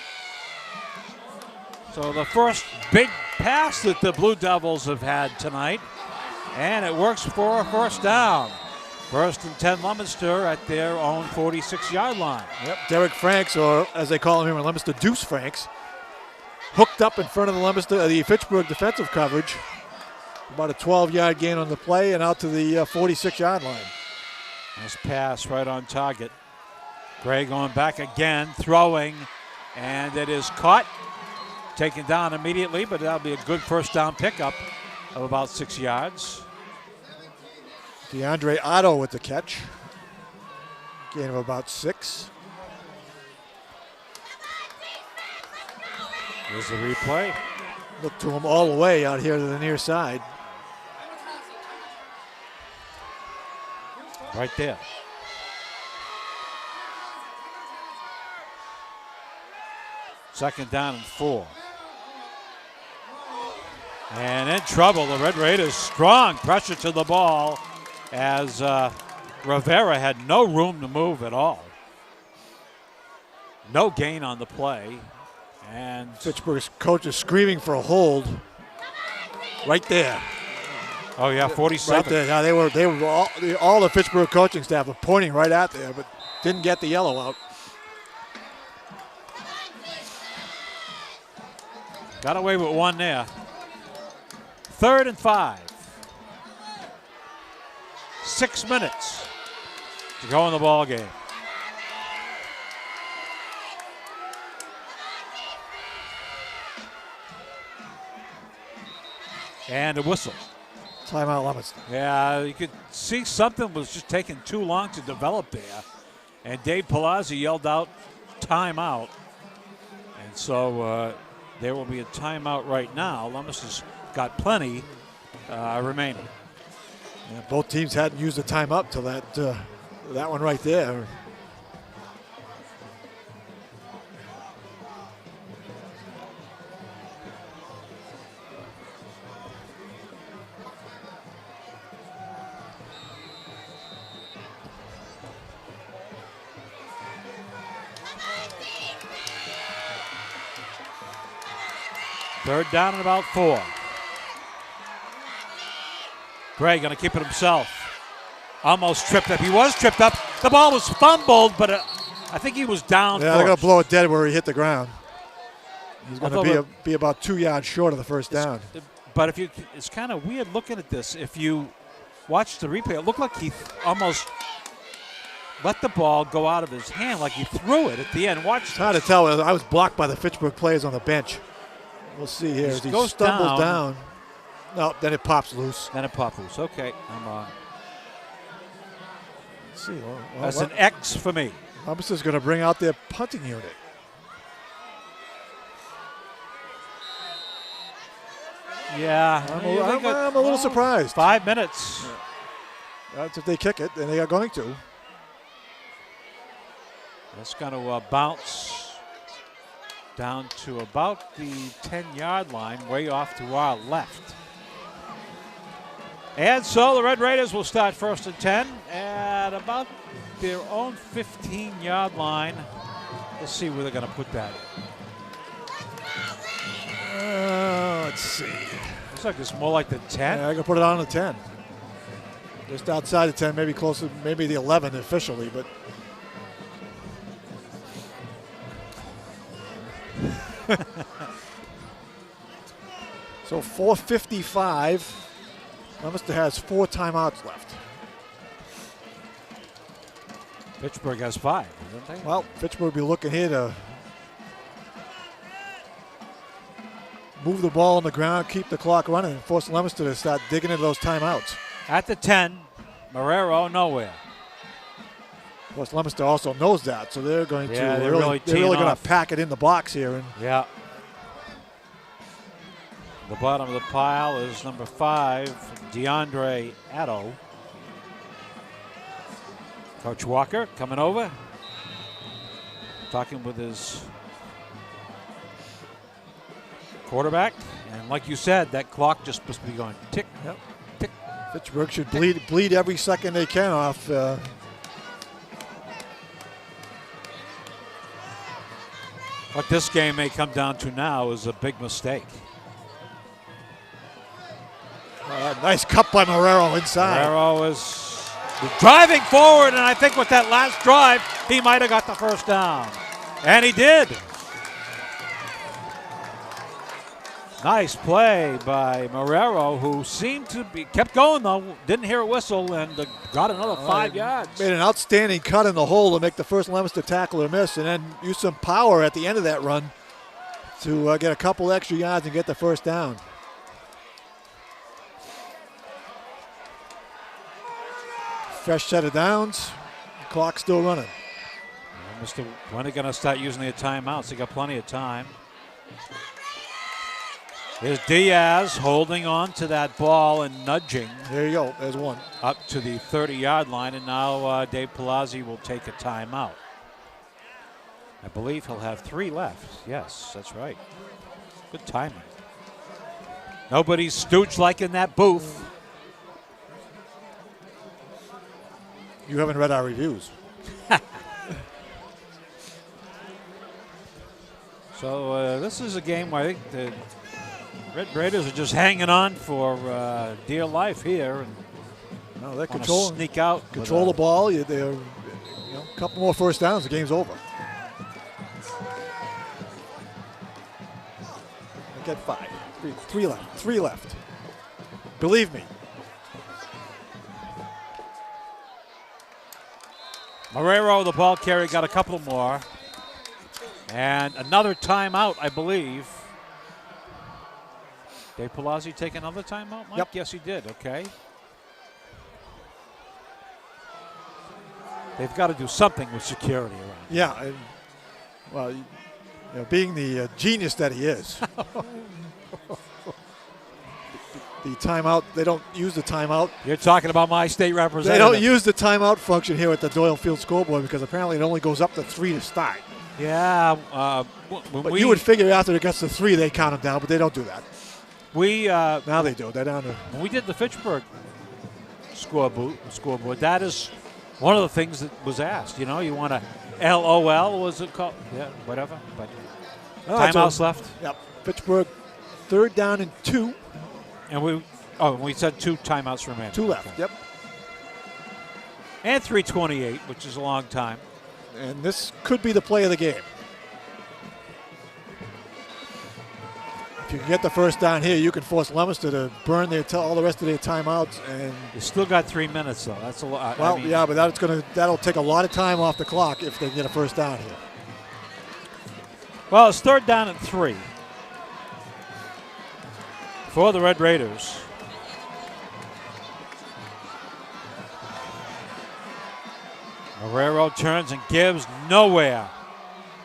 So the first big pass that the Blue Devils have had tonight, and it works for a first down. 1st and 10 Leominster at their own 46-yard line. Yep, Derek Franks, or as they call him here in Leominster, Deuce Franks, hooked up in front of the Fitchburg defensive coverage. About a 12-yard gain on the play and out to the 46-yard line. Nice pass right on target. Gray going back again, throwing, and it is caught. Taken down immediately, but that'll be a good first down pickup of about 6 yards. DeAndre Otto with the catch. Gain of about 6. Here's the replay. Look to him all the way out here to the near side. Right there. Second down and 4. And in trouble, the Red Raiders. Strong pressure to the ball as Rivera had no room to move at all. No gain on the play. And Fitchburg's coach is screaming for a hold. Right there. Oh yeah, 47. Right there. Now they were all the Fitchburg coaching staff were pointing right at there, but didn't get the yellow out. Got away with one there. 3rd and 5. 6 minutes to go in the ball game. And a whistle. Timeout Leominster. Yeah, you could see something was just taking too long to develop there. And Dave Palazzi yelled out timeout. And so there will be a timeout right now. Leominster's got plenty remaining. Yeah, both teams hadn't used the timeout till that one right there. Third down and about 4. Gray going to keep it himself. Almost tripped up. He was tripped up. The ball was fumbled, but I think he was down. Yeah, they're going to blow it dead where he hit the ground. He's going to be about 2 yards short of the first down. But it's kind of weird looking at this. If you watch the replay, it looked like he almost let the ball go out of his hand, like he threw it at the end. Watch. It's hard to tell. I was blocked by the Fitchburg players on the bench. We'll see here. As he stumbles down. No, then it pops loose. Then it pops loose. Okay, I'm on. Let's see. Well, that's an X for me. Leominster's going to bring out their punting unit. Yeah, I'm a little surprised. 5 minutes. Yeah. That's if they kick it, and they are going to. That's going to bounce down to about the 10-yard line, way off to our left. And so the Red Raiders will start 1st and 10 at about their own 15-yard line. Let's see where they're going to put that. Let's see. Looks like it's more like the 10. Yeah, I can put it on the 10. Just outside the 10, maybe closer, maybe the 11 officially, but. So 4:55. Leominster has 4 timeouts left. Fitchburg has 5, don't they? Well, Fitchburg will be looking here to move the ball on the ground, keep the clock running, and force Leominster to start digging into those timeouts. At the 10, Marrero nowhere. Of course, Leominster also knows that, so they're going Yeah, to they're really going to off. pack it in the box here. And Yeah. The bottom of the pile is number 5, DeAndre Addo. Coach Walker coming over, talking with his quarterback. And like you said, that clock just must be going tick, tick. Fitchburg should bleed every second they can off. What this game may come down to now is a big mistake. Nice cut by Marrero inside. Marrero is driving forward, and I think with that last drive, he might have got the first down. And he did. Nice play by Marrero, who seemed to be kept going though. Didn't hear a whistle and got another 5 yards. Made an outstanding cut in the hole to make the first Leominster tackler miss, and then used some power at the end of that run to get a couple extra yards and get the first down. Fresh set of downs. Clock still running. Mr. When are they going to start using their timeouts? They got plenty of time. Here's Diaz holding on to that ball and nudging. There you go. There's one. Up to the 30-yard line, and now Dave Palazzi will take a timeout. I believe he'll have 3 left. Yes, that's right. Good timing. Nobody's stooged like in that booth. You haven't read our reviews. So this is a game where I think the Red Raiders are just hanging on for dear life here. And no, they're controlling. Sneak out. Control the ball. They're, a couple more first downs. The game's over. They get 5. 3 left. 3 left. Believe me. Marrero, the ball carrier, got a couple more. And another timeout, I believe. Dave Palazzi take another timeout, Mike? Yep. Yes, he did. Okay. They've got to do something with security around. Yeah. Well, being the genius that he is. The timeout, they don't use the timeout. You're talking about my state representative. They don't use the timeout function here at the Doyle Field scoreboard because apparently it only goes up to 3 to start. Yeah. But you would figure after it gets to 3, they count them down, but they don't do that. Now they do. They're down to. When we did the Fitchburg scoreboard, that is one of the things that was asked. You want a LOL, was it called? Yeah, whatever. But timeouts left. Yep. Fitchburg, 3rd down and 2. And we said 2 timeouts remaining. 2 left. Okay. Yep. And 3:28, which is a long time. And this could be the play of the game. If you can get the first down here, you can force Leominster to burn all the rest of their timeouts. And you still got 3 minutes, though. That's a lot. Well, yeah, but that'll take a lot of time off the clock if they get a first down here. Well, it's 3rd down and 3 for the Red Raiders. Marrero turns and gives nowhere.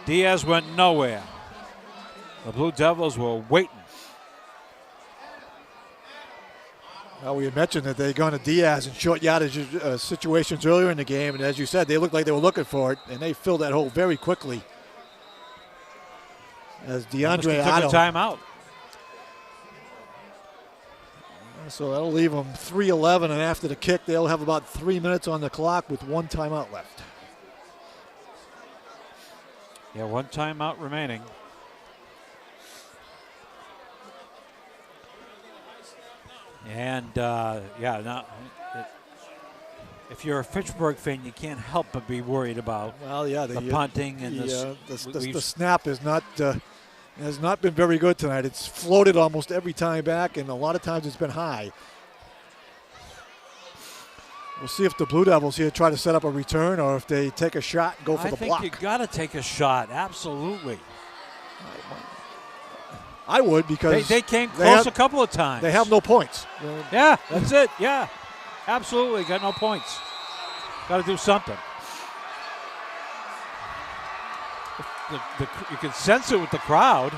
Diaz went nowhere. The Blue Devils were waiting. Well, we had mentioned that they'd gone to Diaz in short yardage situations earlier in the game, and as you said, they looked like they were looking for it, and they filled that hole very quickly. As DeAndre took a timeout. So that'll leave them 3:11, and after the kick, they'll have about 3 minutes on the clock with 1 timeout left. Yeah, 1 timeout remaining. And, now, if you're a Fitchburg fan, you can't help but be worried about the punting and the snap is not has not been very good tonight. It's floated almost every time back, and a lot of times it's been high. We'll see if the Blue Devils here try to set up a return or if they take a shot and go for the block. I think you got to take a shot, absolutely. I would, because they came close a couple of times. They have no points. Yeah, that's it. Yeah, absolutely. Got no points. Got to do something. you can sense it with the crowd.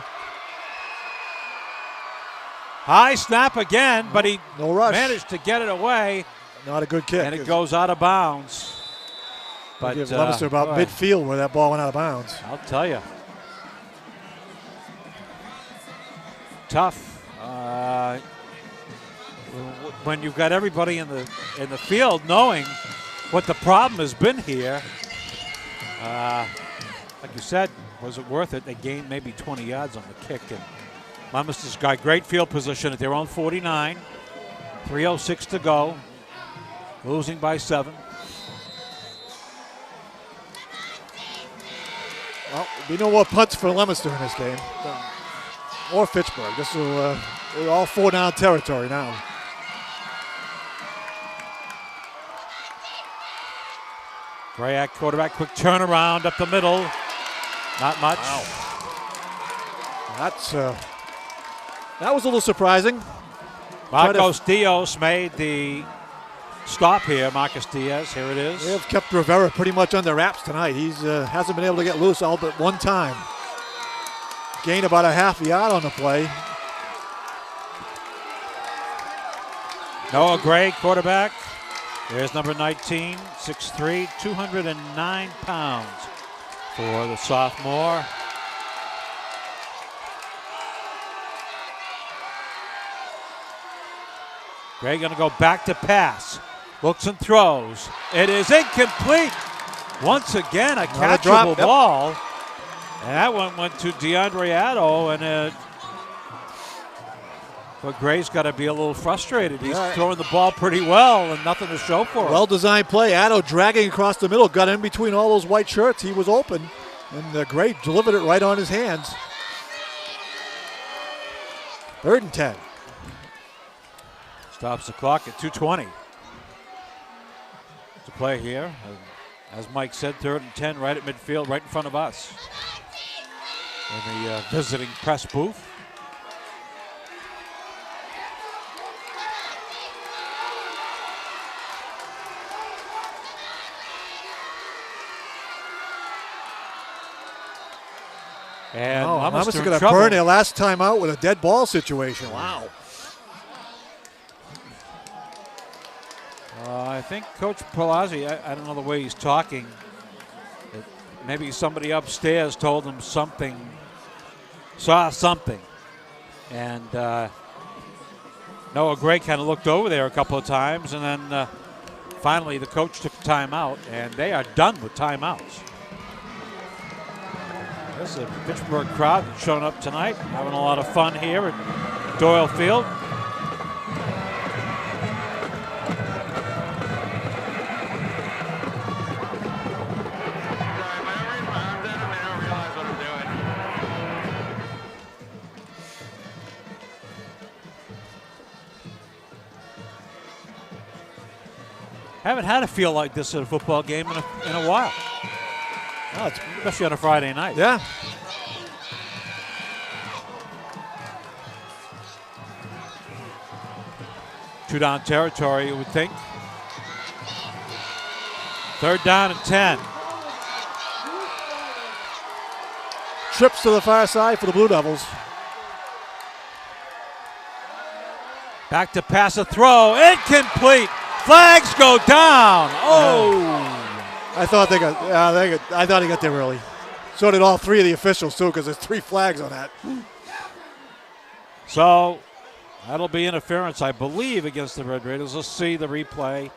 High snap again, but he no rush. Managed to get it away. Not a good kick. And it goes out of bounds. But give Leominster about midfield where that ball went out of bounds. I'll tell you. Tough. When you've got everybody in the field knowing what the problem has been here, like you said, was it worth it? They gained maybe 20 yards on the kick. And Leominster's got great field position at their own 49. 3:06 to go. Losing by 7. Well, we no more punts for Leominster in this game. Or Fitchburg. This will we're all 4-down territory now. Gray at quarterback, quick turnaround up the middle. Not much. Wow. That was a little surprising. Marcos Diaz made the stop here. Marcus Diaz, here it is. They have kept Rivera pretty much under wraps tonight. He's hasn't been able to get loose all but one time. Gained about a half a yard on the play. Noah Gray, quarterback. There's number 19, 6'3", 209 pounds for the sophomore. Gray going to go back to pass. Looks and throws. It is incomplete. Once again, a catchable ball. And that one went to DeAndre Addo, and but Gray's got to be a little frustrated. He's throwing the ball pretty well and nothing to show for it. Well-designed play. Addo dragging across the middle, got in between all those white shirts. He was open, and Gray delivered it right on his hands. 3rd and 10. Stops the clock at 2:20 to play here. As Mike said, 3rd and 10 right at midfield, right in front of us. In the visiting press booth. And Leominster going to burn their last time out with a dead ball situation. Wow. I think Coach Palazzi, I don't know the way he's talking. Maybe somebody upstairs told him something, saw something. And Noah Gray kind of looked over there a couple of times, and then finally the coach took a timeout, and they are done with timeouts. This is a Fitchburg crowd that's shown up tonight, having a lot of fun here at Doyle Field. Haven't had a feel like this at a football game in a while. Oh, especially on a Friday night. Yeah. Two-down territory, you would think. 3rd down and 10. Trips to the far side for the Blue Devils. Back to pass, a throw, incomplete. Flags go down. Oh. I thought I thought he got there early. So did all 3 of the officials too, because there's 3 flags on that. So that'll be interference, I believe, against the Red Raiders. Let's see the replay. You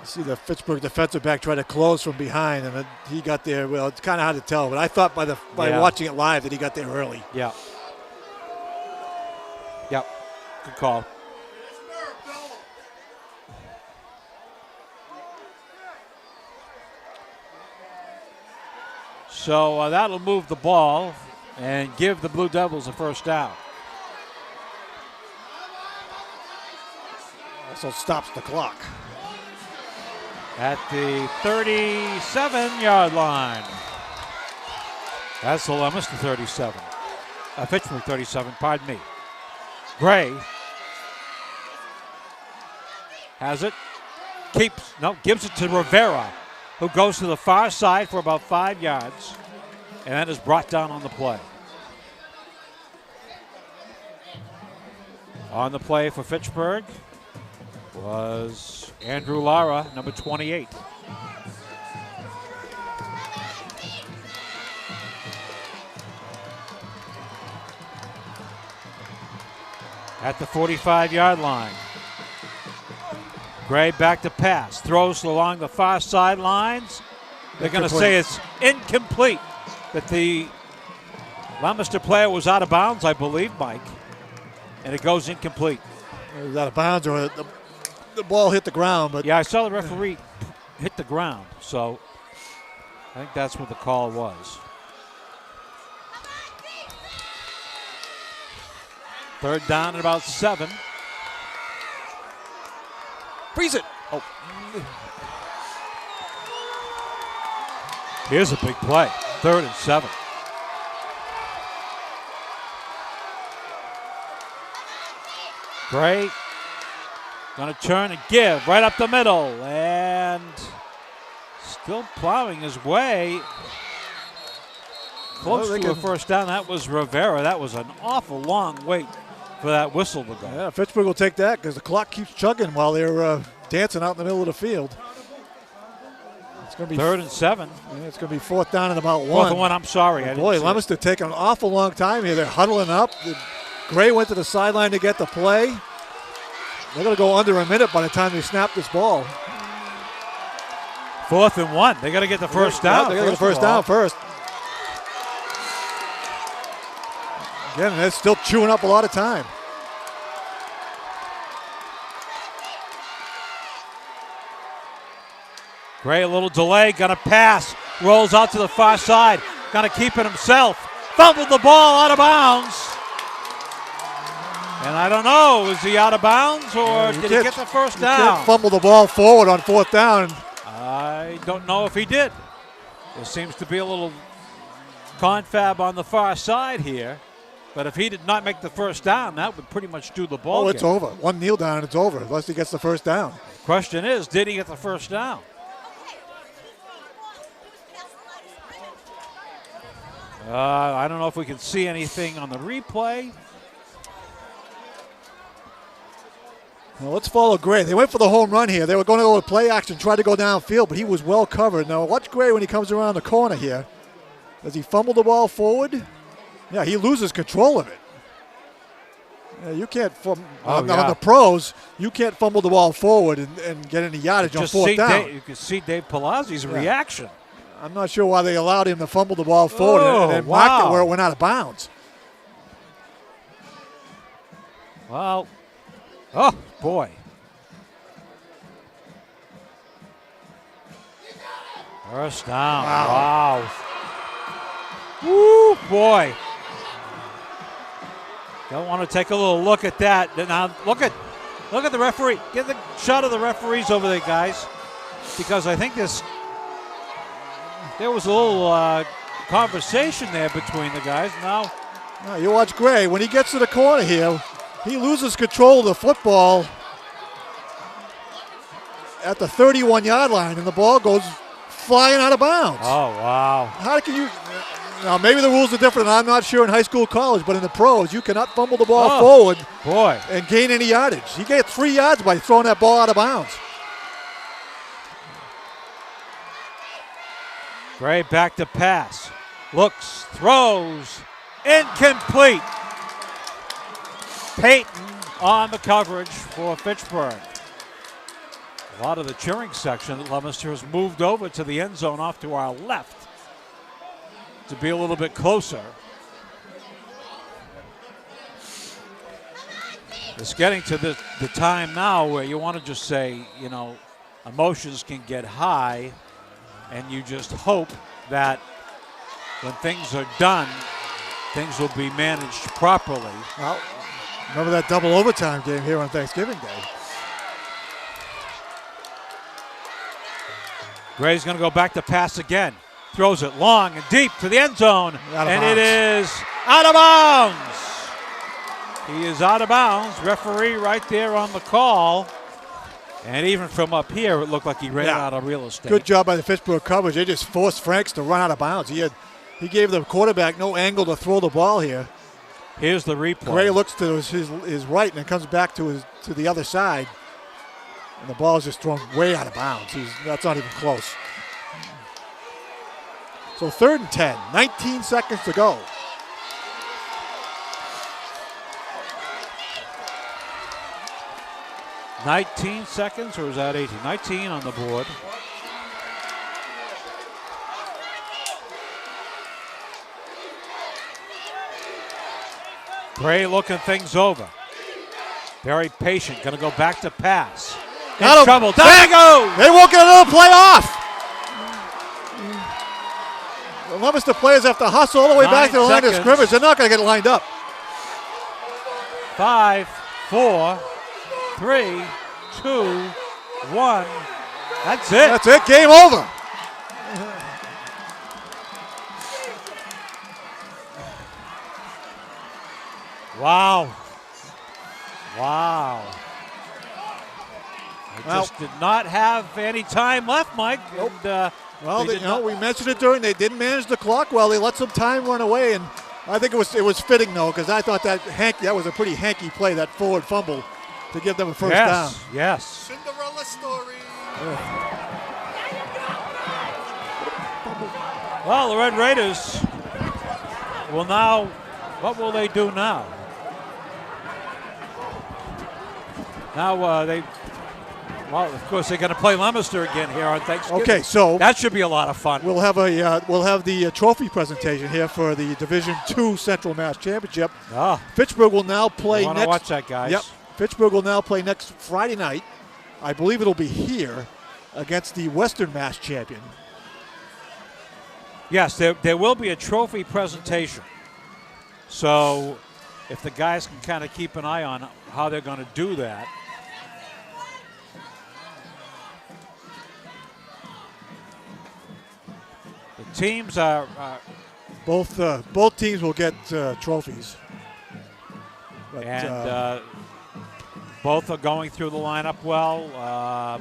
see the Fitchburg defensive back try to close from behind, and he got there. Well, it's kind of hard to tell, but I thought by watching it live that he got there early. Yeah. Yep. Good call. So that'll move the ball and give the Blue Devils a 1st down. Also stops the clock. At the 37-yard line. That's the Leominster 37. Fitchburg 37, pardon me. Gray has it. Gives it to Rivera. who goes to the far side for about 5 yards and then is brought down on the play. On the play for Fitchburg was Andrew Lara, number 28. At the 45-yard line. Gray back to pass. Throws along the far sidelines. They're going to say it's incomplete. That the Leominster player was out of bounds, I believe, Mike. And it goes incomplete. It was out of bounds, or the ball hit the ground. But yeah, I saw the referee hit the ground. So I think that's what the call was. Third down and about 7. Freeze it. Oh. Here's a big play. 3rd and 7. Gray going to turn and give right up the middle. And still plowing his way close to a first down. That was Rivera. That was an awful long wait for that whistle to go. Yeah, Fitchburg will take that because the clock keeps chugging while they're dancing out in the middle of the field. It's going to be 3rd and 7. Yeah, it's going to be 4th down and about 1. 4th and 1, I'm sorry. Oh, boy, Leominster taking an awful long time here. They're huddling up. Gray went to the sideline to get the play. They're going to go under a minute by the time they snap this ball. 4th and 1. They got to get the first down. They got to get the first down first. Again, they're still chewing up a lot of time. Gray, a little delay, gonna pass, rolls out to the far side, gonna keep it himself, fumbled the ball out of bounds. And I don't know, is he out of bounds or did he get the first down? You can't fumble the ball forward on 4th down. I don't know if he did. There seems to be a little confab on the far side here. But if he did not make the first down, that would pretty much do the ball. Oh, it's over. One kneel down and it's over, unless he gets the first down. Question is, did he get the first down? I don't know if we can see anything on the replay. Well, let's follow Gray. They went for the home run here. They were going to go with play action, try to go downfield, but he was well covered. Now watch Gray when he comes around the corner here. Does he fumble the ball forward? Yeah, he loses control of it. Yeah, you can't on the pros, you can't fumble the ball forward and get any yardage on 4th down. You can see Dave Palazzi's reaction. I'm not sure why they allowed him to fumble the ball forward and marked it where it went out of bounds. Well, oh, boy. First down. Wow. Woo, boy. Don't want to take a little look at that. Now, look at the referee. Get the shot of the referees over there, guys, because I think there was a little conversation there between the guys. Now, you watch Gray. When he gets to the corner here, he loses control of the football at the 31-yard line, and the ball goes flying out of bounds. Oh, wow. How can you... Now, maybe the rules are different. I'm not sure in high school, college, but in the pros, you cannot fumble the ball forward and gain any yardage. He gets 3 yards by throwing that ball out of bounds. Gray back to pass. Looks, throws, incomplete. Payton on the coverage for Fitchburg. A lot of the cheering section at Leominster has moved over to the end zone off to our left to be a little bit closer. It's getting to the time now where you want to just say, emotions can get high, and you just hope that when things are done, things will be managed properly. Well, remember that double overtime game here on Thanksgiving Day. Gray's going to go back to pass again. Throws it long and deep to the end zone, and it is out of bounds. He is out of bounds. Referee right there on the call. And even from up here, it looked like he ran out of real estate. Good job by the Fitchburg coverage. They just forced Franks to run out of bounds. He gave the quarterback no angle to throw the ball here. Here's the replay. Gray looks to his right and it comes back to the other side. And the ball is just thrown way out of bounds. That's not even close. So 3rd and 10, 19 seconds to go. $19 seconds, or is that 18? 19 on the board. Gray looking things over. Very patient. Going to go back to pass. In trouble. Down he goes. They won't get another play off. The Leominster players have to hustle all the way back to the line of scrimmage. They're not going to get lined up. 5, 4, 3, 2, 1. That's it. That's it. Game over. Wow. Wow. They just did not have any time left, Mike. Nope. And, we mentioned it during. They didn't manage the clock well. They let some time run away, and I think it was fitting though, because I thought that was a pretty hanky play, that forward fumble, to give them a first down. Yes. Cinderella story. Well, the Red Raiders will now. What will they do now? Now well, of course, they're going to play Leominster again here on Thanksgiving. Okay, so that should be a lot of fun. We'll have the trophy presentation here for the Division II Central Mass Championship. Fitchburg will now play next. Watch that, guys. Yep. Fitchburg will now play next Friday night. I believe it'll be here against the Western Mass champion. Yes, there will be a trophy presentation. So, if the guys can kind of keep an eye on how they're going to do that. The teams are both teams will get trophies. But, and both are going through the lineup well. A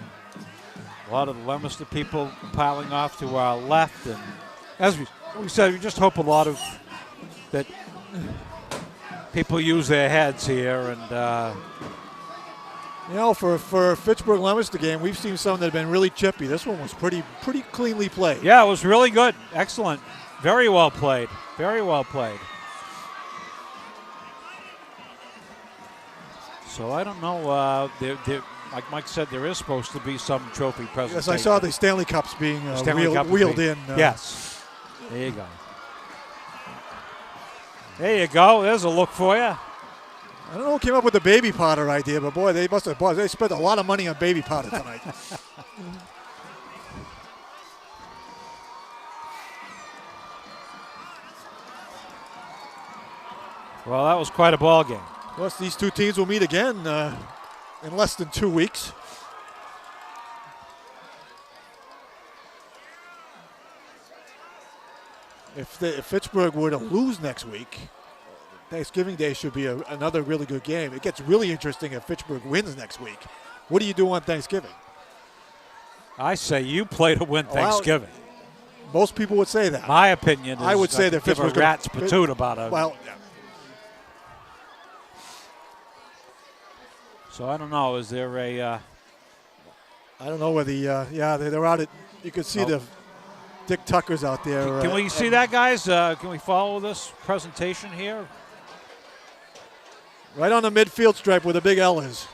lot of the Leominster people piling off to our left, and as we said, we just hope a lot of that people use their heads here, and for Fitchburg Leominster game, we've seen some that have been really chippy. This one was pretty cleanly played. Yeah, it was really good, excellent, very well played, very well played. So I don't know. Like Mike said, there is supposed to be some trophy presentation. Yes, I saw the Stanley Cups being wheeled in. Yes, there you go. There you go. There's a look for you. I don't know who came up with the baby powder idea, but boy, they must have. Boy, they spent a lot of money on baby powder tonight. Well, that was quite a ball game. Plus, these two teams will meet again in less than 2 weeks. If Fitchburg were to lose next week, Thanksgiving Day should be another really good game. It gets really interesting if Fitchburg wins next week. What do you do on Thanksgiving? I say you play to win Thanksgiving. Most people would say that. My opinion is I would say that Fitchburg's rat's patoot about it. Well, yeah. So I don't know. Is there a? I don't know whether they're out at. You can see the Dick Tucker's out there. Can we see that, guys? Can we follow this presentation here? Right on the midfield stripe where the big L is.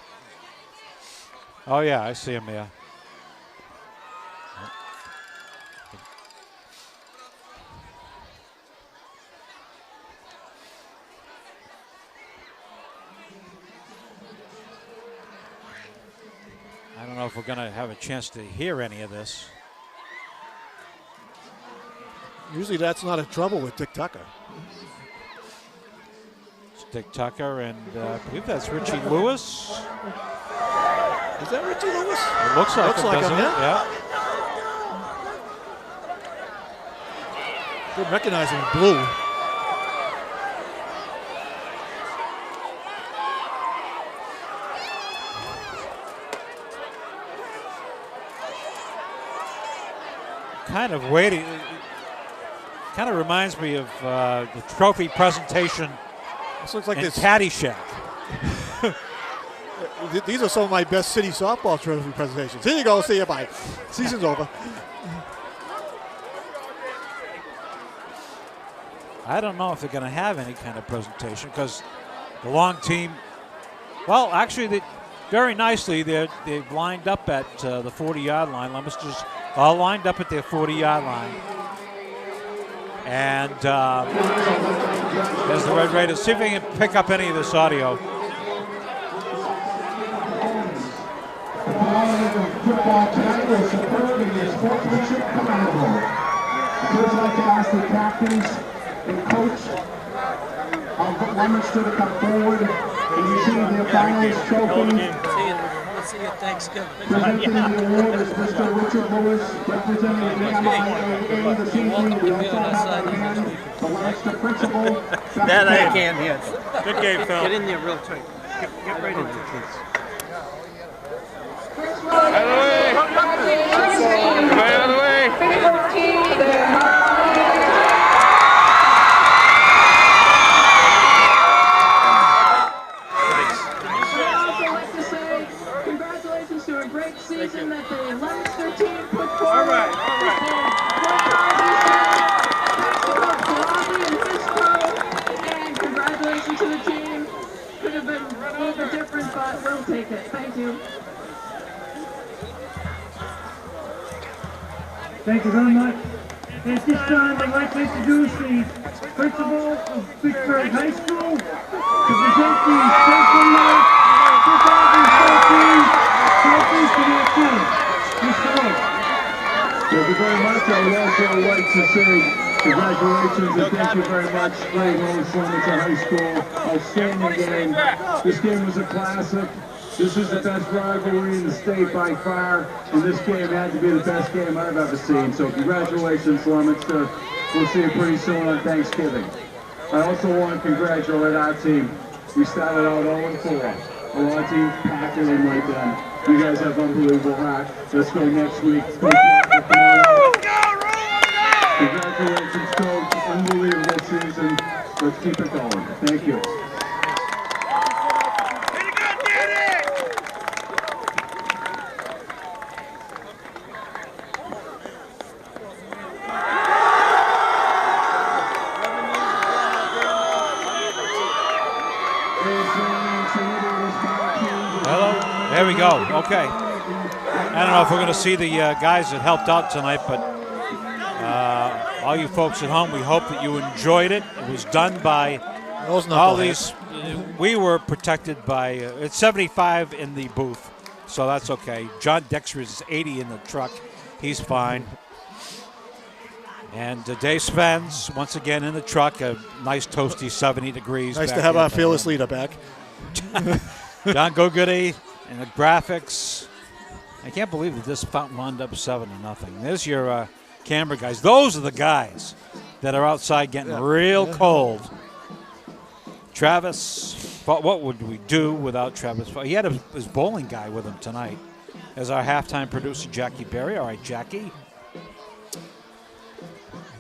Oh yeah, I see him there. I don't know if we're going to have a chance to hear any of this. Usually that's not a trouble with Dick Tucker. It's Dick Tucker, and I believe that's Richie Lewis. Is that Richie Lewis? It looks like him, yeah. Good recognizing blue. kind of waiting. Kind of reminds me of the trophy presentation. This looks like in this Caddyshack. These are some of my best city softball trophy presentations. Here you go. See you. Bye. Season's over. I don't know if they're going to have any kind of presentation because the long team. Well, actually, very nicely they've lined up at the 40-yard line. Leominster's all lined up at their 40-yard line. And there's the Red Raiders. See if they can pick up any of this audio. Football tonight was superb and your sportsmanship commendable. I'd like to ask the captains and coach of Leominster to come forward and receive their finals trophy. See you at Thanksgiving. Presenting the award is Mr. Richard Lewis, representing the MIAA this evening. We also have our man, the Leominster principal. That I can't hear. Good game, Phil. Get in there real tight. Get right into it. Out of the way. Everybody out of the way. Congratulations to a great season that the Leominster team put forward. All right. And congratulations to the team. Could have been a little bit different, but we'll take it. Thank you. Thank you very much. At this time, I'd like to introduce the principal of Fitchburg High School to present the Special Night 2014 trophies to their team. Mr. Roach. Thank you very much. I would also like to say congratulations and thank you very much. Great Leominster High School. Outstanding game. This game was a classic. This is the best rivalry in the state by far, and this game had to be the best game I've ever seen. So congratulations, Leominster. We'll see you pretty soon on Thanksgiving. I also want to congratulate our team. We started out 0-4. A lot of teams packed it in right then. You guys have unbelievable heart. Let's go next week. Congratulations, Coach. Unbelievable season. Let's keep it going. Thank you. There we go. Okay. I don't know if we're going to see the guys that helped out tonight, but all you folks at home, we hope that you enjoyed it. It was done by all these. We were protected by, it's 75 in the booth, so that's okay. John Dexter is 80 in the truck. He's fine. And Dave Spence, once again in the truck, a nice toasty 70 degrees. Nice to have our fearless leader back. John Gogoody and the graphics. I can't believe that this fountain wound up 7-0. There's your camera guys. Those are the guys that are outside getting real cold. Travis, what would we do without Travis? He had his bowling guy with him tonight as our halftime producer, Jackie Berry. All right, Jackie.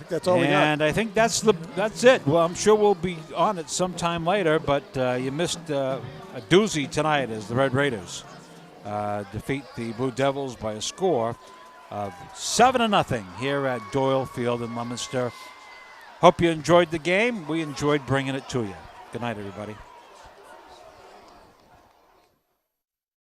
That's all we got. And I think that's it. Well, I'm sure we'll be on it sometime later, but you missed a doozy tonight as the Red Raiders defeat the Blue Devils by a score of 7-0 here at Doyle Field in Leominster. Hope you enjoyed the game. We enjoyed bringing it to you. Good night, everybody.